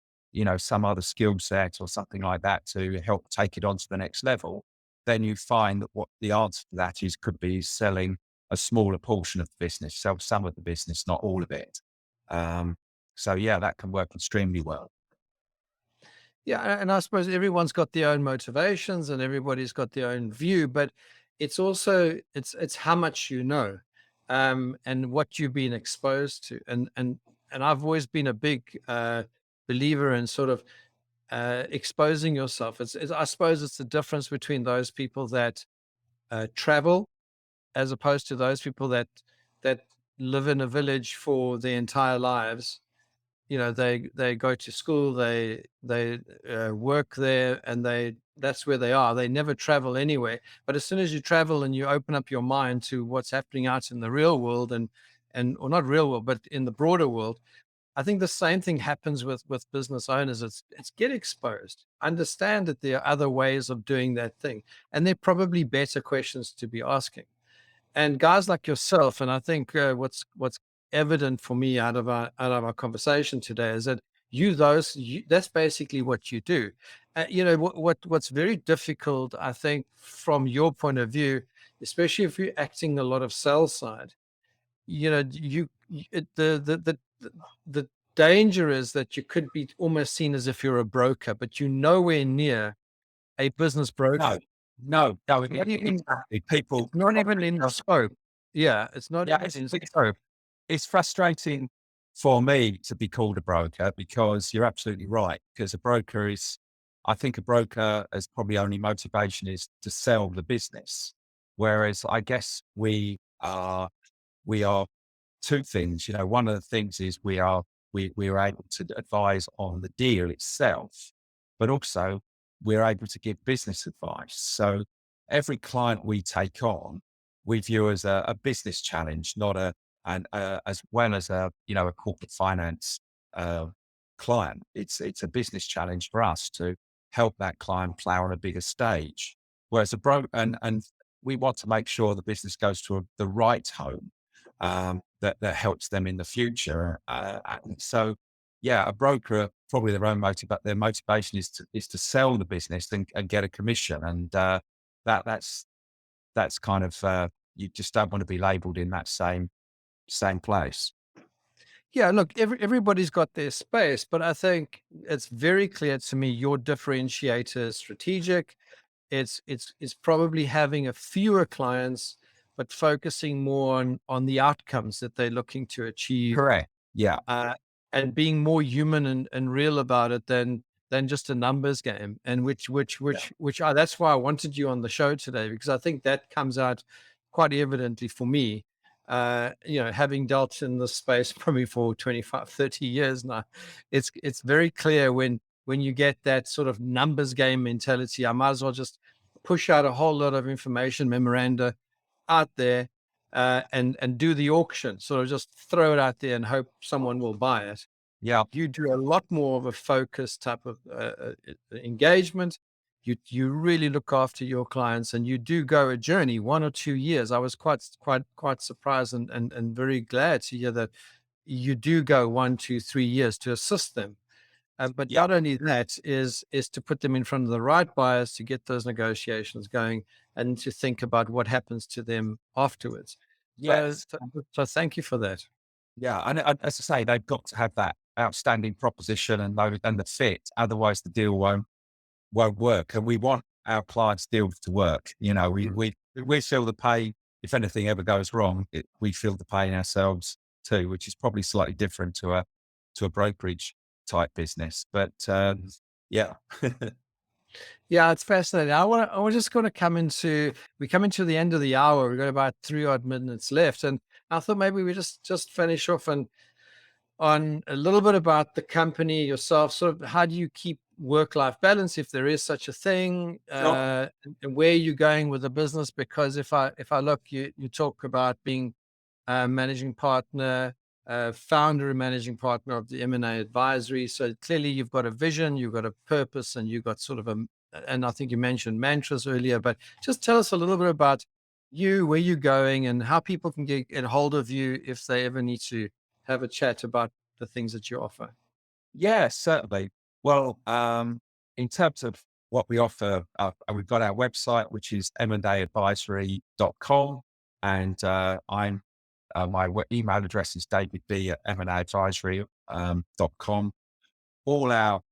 some other skill set or something like that to help take it on to the next level. Then you find that what the answer to that is could be selling a smaller portion of the business, sell some of the business, not all of it. So yeah, that can work extremely well. Yeah, and I suppose everyone's got their own motivations and everybody's got their own view, but it's also it's how much you know, and what you've been exposed to, and I've always been a big believer in sort of exposing yourself. I suppose it's the difference between those people that travel as opposed to those people that live in a village for their entire lives. They go to school, they work there, and that's where they are. They never travel anywhere. But as soon as you travel and you open up your mind to what's happening out in the real world, and or not real world, but in the broader world, I think the same thing happens with business owners. It's get exposed, understand that there are other ways of doing that thing, and there are probably better questions to be asking. And guys like yourself, and I think what's evident for me out of our conversation today is that that's basically what you do. What's very difficult, I think, from your point of view, especially if you're acting a lot of sell side, the danger is that you could be almost seen as if you're a broker, but you're nowhere near a business broker. No, no, no. Not even Exactly. People, It's not even in scope. Yeah, it's not yeah, even in it's scope. it's frustrating for me to be called a broker, because you're absolutely right. Because I think a broker has probably only motivation is to sell the business. Whereas I guess we are two things. One of the things is we are able to advise on the deal itself, but also we're able to give business advice. So every client we take on, we view as a business challenge, not as well as a corporate finance uh, client. It's a business challenge for us to help that client plow on a bigger stage. Whereas and we want to make sure the business goes to the right home that helps them in the future. And so, yeah, a broker probably their motivation is to sell the business and get a commission, and that's kind of you just don't want to be labelled in that same place. Yeah, look, everybody's got their space, but I think it's very clear to me your differentiator is strategic. It's probably having a fewer clients, but focusing more on the outcomes that they're looking to achieve, Correct. Yeah. uh, and being more human and real about it than just a numbers game. And that's why I wanted you on the show today, because I think that comes out quite evidently for me. Having dealt in this space probably for 25, 30 years now, it's very clear when you get that sort of numbers game mentality. I might as well just push out a whole lot of information memoranda out there, and do the auction, sort of just throw it out there and hope someone will buy it. Yeah. You do a lot more of a focused type of engagement. You really look after your clients, and you do go a journey 1 or 2 years. I was quite surprised and very glad to hear that you do go 1, 2, 3 years to assist them. But Yeah. not only that is to put them in front of the right buyers, to get those negotiations going, and to think about what happens to them afterwards. So, Yes. so, so thank you for that. Yeah. And as I say, they've got to have that outstanding proposition and the fit. Otherwise, the deal won't work. And we want our clients' deals to work. We feel the pain. If anything ever goes wrong, we feel the pain ourselves too, which is probably slightly different to a brokerage type business. But yeah, Yeah, it's fascinating. I was just going to we come into the end of the hour. We've got about 3 odd minutes left. And I thought maybe we just finish off on a little bit about the company yourself. Sort of, how do you keep work-life balance, if there is such a thing, sure. and where you're going with the business? Because if I look, you talk about being managing partner, founder and managing partner of the M&A Advisory. So clearly you've got a vision, you've got a purpose, and you've got sort of and I think you mentioned mantras earlier, but just tell us a little bit about you, where you're going, and how people can get a hold of you if they ever need to have a chat about the things that you offer. Yeah, certainly. Well, in terms of what we offer, we've got our website, which is m&aadvisory.com. And my email address is davidb@m&aadvisory.com. All our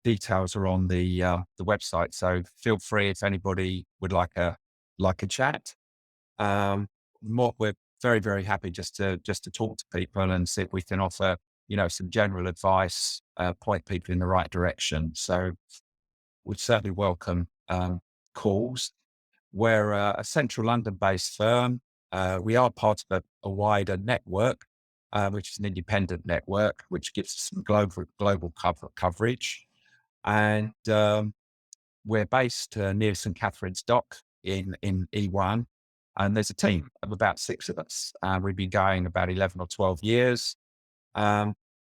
details are on the website. So feel free if anybody would like a chat. We're very, very happy just to talk to people and see if we can offer, some general advice, point people in the right direction. So we'd certainly welcome calls. We're a central London-based firm. We are part of a wider network, which is an independent network, which gives us some global coverage. And we're based near St Catherine's Dock in E1. And there's a team of about 6 of us. We've been going about 11 or 12 years.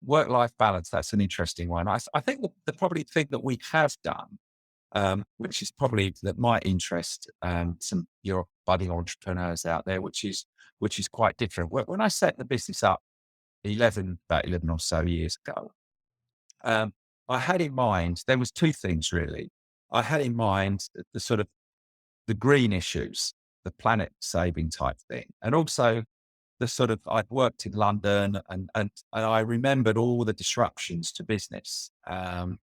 Work-life balance, that's an interesting one. I think the probably thing that we have done, which is probably that might interest some your budding entrepreneurs out there, which is quite different. When I set the business up about 11 or so years ago, I had in mind, there was 2 things really. I had in mind the sort of the green issues, the planet saving type thing, and also the sort of, I'd worked in London and I remembered all the disruptions to business. The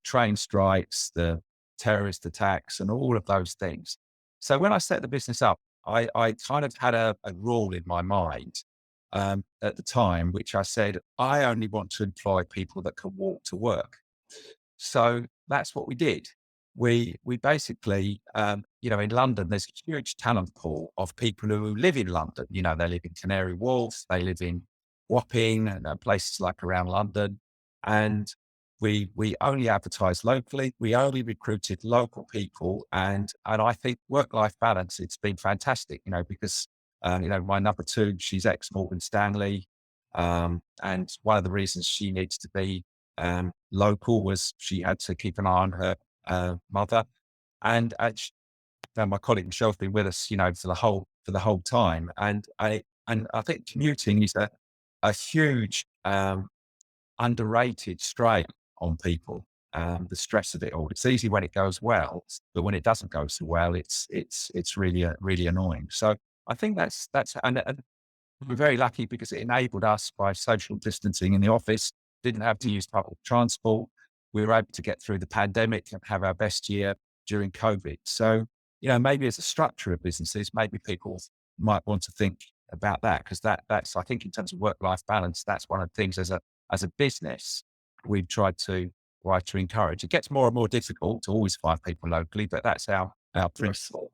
train strikes, the terrorist attacks, and all of those things. So when I set the business up, I kind of had a rule in my mind at the time, which I said, I only want to employ people that can walk to work. So that's what we did. we basically, in London, there's a huge talent pool of people who live in London. They live in Canary Wharf, they live in Wapping and places like around London. And we only advertise locally. We only recruited local people. And I think work-life balance, it's been fantastic, because, my number two, she's ex-Morgan Stanley. And one of the reasons she needs to be local was she had to keep an eye on her mother. And my colleague Michelle's been with us, for the whole time. And I think commuting is a huge underrated strain on people. The stress of it all. It's easy when it goes well, but when it doesn't go so well, it's really really annoying. So I think that's and we're very lucky because it enabled us by social distancing in the office, didn't have to use public transport. We were able to get through the pandemic and have our best year during COVID. So, maybe as a structure of businesses, maybe people might want to think about that, because that's, I think in terms of work-life balance, that's one of the things as a business we've tried to encourage. It gets more and more difficult to always find people locally, but that's our principle.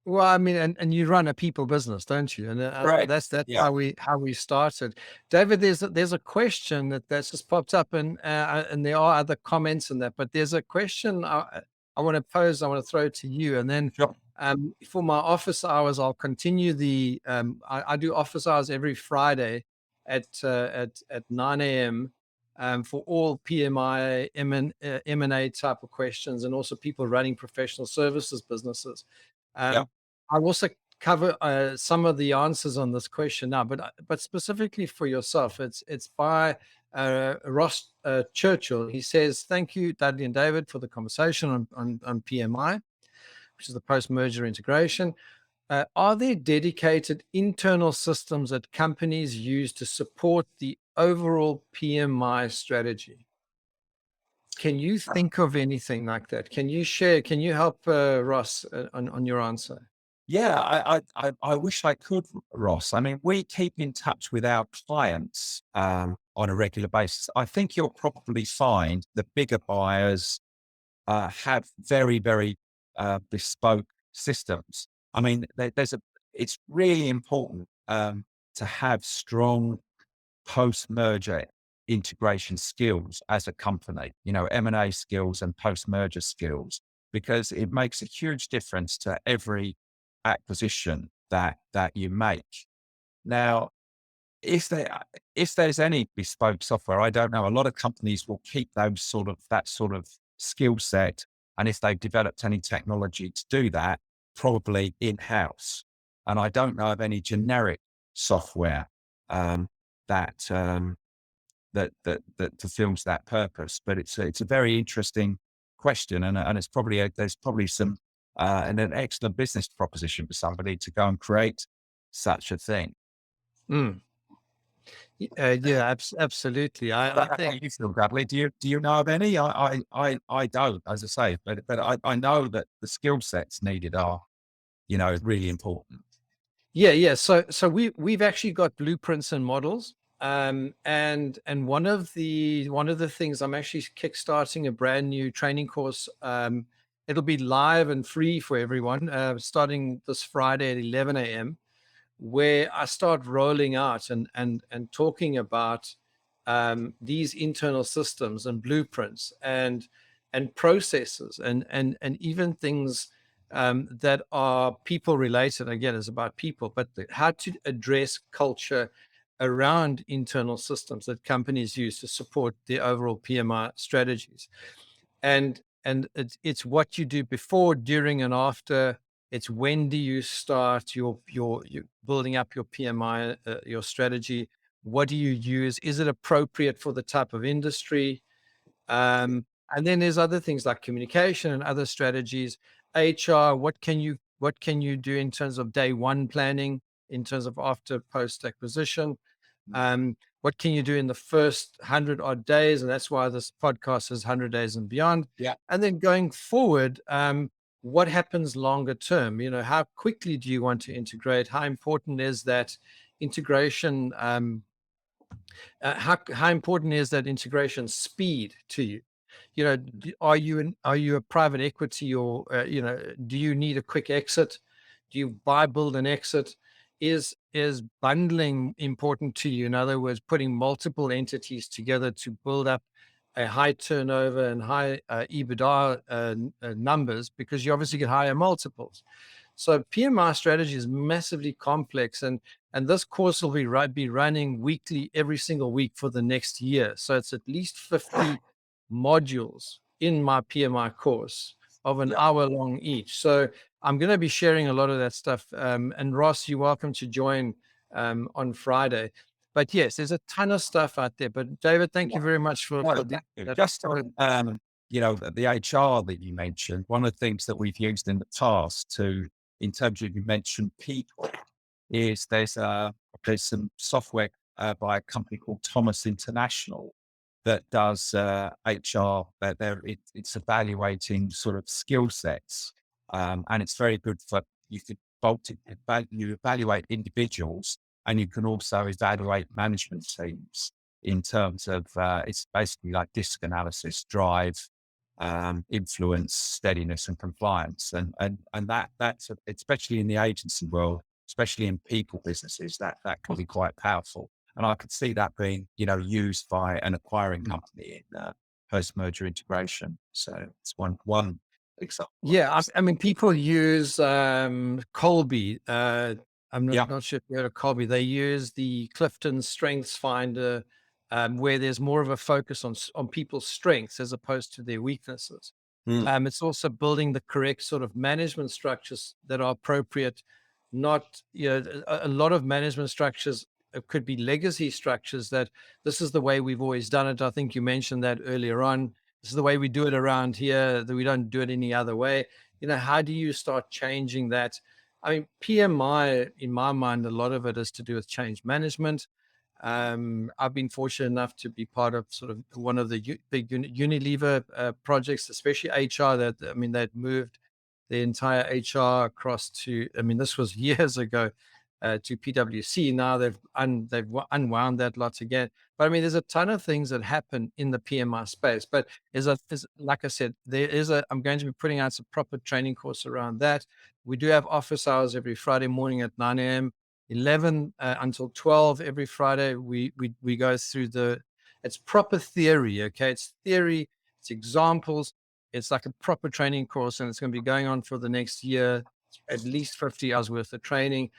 Well, I mean, and you run a people business, don't you? And Right. that's Yeah. how we started. David, there's a question that's just popped up, and there are other comments in that, but there's a question I want to pose. I want to throw to you, and then Sure. for my office hours, I'll continue the. I do office hours every Friday at 9 a.m. For all PMI, M&A type of questions, and also people running professional services businesses. Yeah. I also cover some of the answers on this question now, but specifically for yourself, it's by Ross Churchill. He says, "Thank you, Dudley and David, for the conversation on PMI, which is the post-merger integration. Are there dedicated internal systems that companies use to support the overall PMI strategy?" Can you think of anything like that? Can you share? Can you help Ross on your answer? Yeah, I wish I could, Ross. I mean, we keep in touch with our clients on a regular basis. I think you'll probably find the bigger buyers have very, very bespoke systems. I mean, it's really important to have strong post-merger integration skills as a company, M&A skills and post-merger skills, because it makes a huge difference to every acquisition that you make. Now, if there's any bespoke software, I don't know. A lot of companies will keep that sort of skill set, and if they've developed any technology to do that, probably in-house. And I don't know of any generic software that fulfills that purpose. But it's a very interesting question, and it's probably there's probably some and an excellent business proposition for somebody to go and create such a thing. Mm. Yeah, absolutely. I think You feel, Bradley. Do you know of any? I don't, as I say, but I know that the skill sets needed are, really important. yeah. So we've actually got blueprints and models. And one of the things, I'm actually kickstarting a brand new training course. It'll be live and free for everyone, starting this Friday at 11 a.m., where I start rolling out and talking about these internal systems and blueprints and processes and even things that are people related. Again, it's about people, but how to address culture around internal systems that companies use to support their overall PMI strategies. And it's what you do before, during, and after. It's when do you start your building up your PMI, your strategy? What do you use? Is it appropriate for the type of industry? And then there's other things like communication and other strategies. HR, what can you do in terms of day one planning, in terms of after post acquisition? What can you do in the first 100 odd days? And that's why this podcast is 100 days and beyond. Yeah. And then going forward, what happens longer term? How quickly do you want to integrate? How important is that integration? How important is that integration speed to you? Are you a private equity, or do you need a quick exit? Do you buy, build, and exit? Is bundling important to you? In other words, putting multiple entities together to build up a high turnover and high EBITDA numbers, because you obviously get higher multiples. So PMI strategy is massively complex, and this course will be running weekly, every single week for the next year. So it's at least 50 modules in my PMI course of an hour long each. So I'm going to be sharing a lot of that stuff. And Ross, you're welcome to join on Friday. But yes, there's a ton of stuff out there. But David, thank you very much for that. Just on, the HR that you mentioned, one of the things that we've used in the past in terms of, you mentioned people, is there's some software by a company called Thomas International that does HR. It's evaluating sort of skill sets, and it's very good for, you could you evaluate individuals, and you can also evaluate management teams in terms of it's basically like DISC analysis, drive, influence, steadiness, and compliance, and that's especially in the agency world, especially in people businesses, that can be quite powerful. And I could see that being, used by an acquiring company in post-merger integration. So it's one example. Yeah, I mean, people use Colby. I'm not sure if you heard of Colby. They use the Clifton Strengths Finder, where there's more of a focus on people's strengths as opposed to their weaknesses. It's also building the correct sort of management structures that are appropriate. Not, a lot of management structures could be legacy structures that this is the way we've always done it. I think you mentioned that earlier on. This is the way we do it around here, that we don't do it any other way. How do you start changing that? I mean, PMI, in my mind, a lot of it is to do with change management. I've been fortunate enough to be part of sort of one of the big Unilever projects, especially HR, they'd moved the entire HR across to, this was years ago, to PwC. Now they've unwound that lot again. But there's a ton of things that happen in the PMI space. But like I said, I'm going to be putting out some proper training course around that. We do have office hours every Friday morning at 9 a.m., 11 until 12 every Friday. We go through it's proper theory. Okay. It's theory, it's examples. It's like a proper training course, and it's going to be going on for the next year, at least 50 hours worth of training.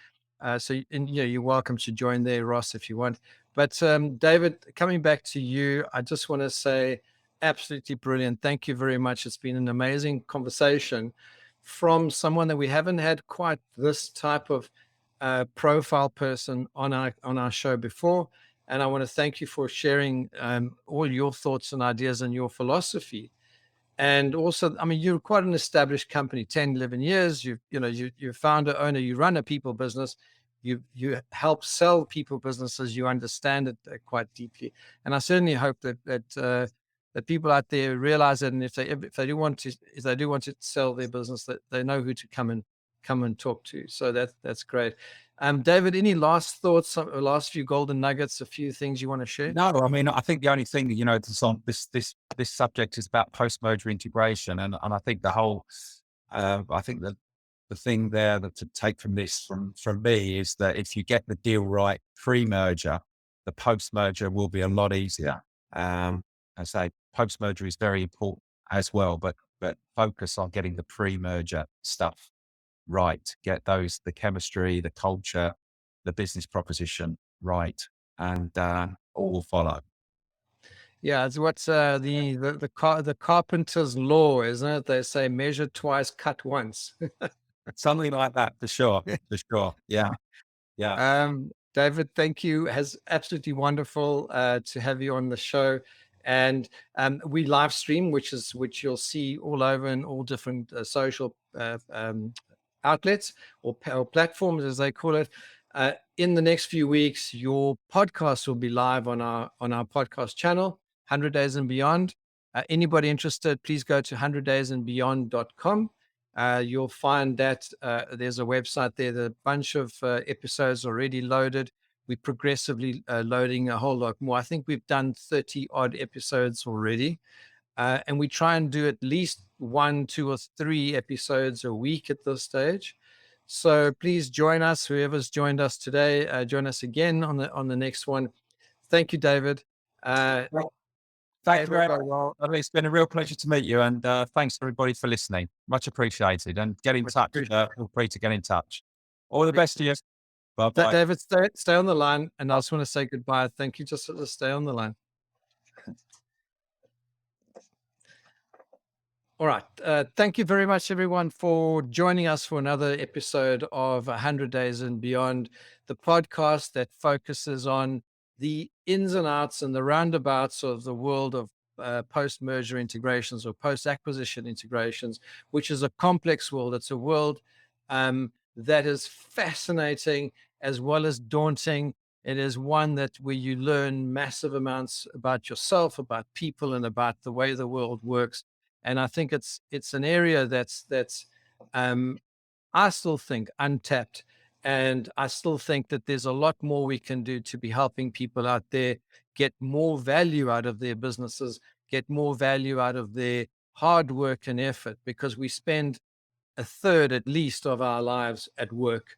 So you're welcome to join there, Ross, if you want. But David, coming back to you, I just want to say absolutely brilliant. Thank you very much. It's been an amazing conversation from someone that we haven't had quite this type of profile person on our show before. And I want to thank you for sharing all your thoughts and ideas and your philosophy. And also, you're quite an established company, 10, 11 years. You're founder, owner, you run a people business. You help sell people businesses. You understand it quite deeply. And I certainly hope that people out there realize that, and if they do want to sell their business, that they know who to come and talk to. So that's great. David, any last thoughts, last few golden nuggets, a few things you want to share? No, I think the only thing that's on this subject is about post-merger integration. And I think the whole, I think that the thing there that to take from this from me is that if you get the deal right pre-merger, the post-merger will be a lot easier. I say post-merger is very important as well, but focus on getting the pre-merger stuff right. Get the chemistry, the culture, the business proposition right, and all will follow. Yeah, it's what's the carpenter's law, isn't it? They say measure twice, cut once. Something like that, for sure. For sure. Yeah. Yeah. David, thank you. Has absolutely wonderful to have you on the show. And we live stream, which you'll see all over in all different social outlets or platforms, as they call it. In the next few weeks, your podcast will be live on our podcast channel, 100 Days and Beyond. Anybody interested, please go to 100daysandbeyond.com. You'll find that there's a website there, a bunch of episodes already loaded. We're progressively loading a whole lot more. I think we've done 30 odd episodes already. And we try and do at least 1, 2, or 3 episodes a week at this stage. So please join us. Whoever's joined us today, join us again on the next one. Thank you, David. Thank you very much. Well, it's been a real pleasure to meet you, and thanks everybody for listening. Much appreciated. And get in touch. Feel free to get in touch. All the best to you. Bye-bye. David, stay on the line, and I just want to say goodbye. Thank you. Just stay on the line. All right. Thank you very much, everyone, for joining us for another episode of 100 Days and Beyond, the podcast that focuses on the ins and outs and the roundabouts of the world of post-merger integrations or post-acquisition integrations, which is a complex world. It's a world that is fascinating as well as daunting. It is one where you learn massive amounts about yourself, about people, and about the way the world works. And I think it's an area that's I still think untapped, and I still think that there's a lot more we can do to be helping people out there get more value out of their businesses, get more value out of their hard work and effort, because we spend a third at least of our lives at work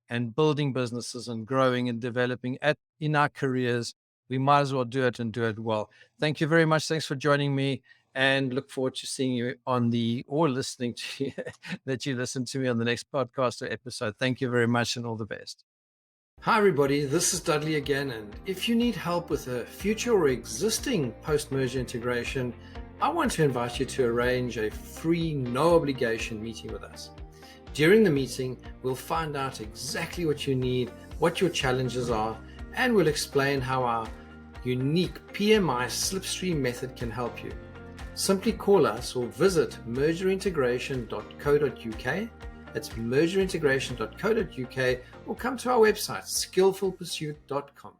and building businesses and growing and developing in our careers. We might as well do it and do it well. Thank you very much. Thanks for joining me, and look forward to seeing you or listening to you, that you listen to me on the next podcast or episode. Thank you very much, and all the best. Hi everybody, this is Dudley again, and if you need help with a future or existing post-merger integration, I want to invite you to arrange a free, no obligation meeting with us. During the meeting, we'll find out exactly what you need, what your challenges are, and we'll explain how our unique PMI slipstream method can help you. Simply call us or visit mergerintegration.co.uk. That's mergerintegration.co.uk, or come to our website, skillfulpursuit.com.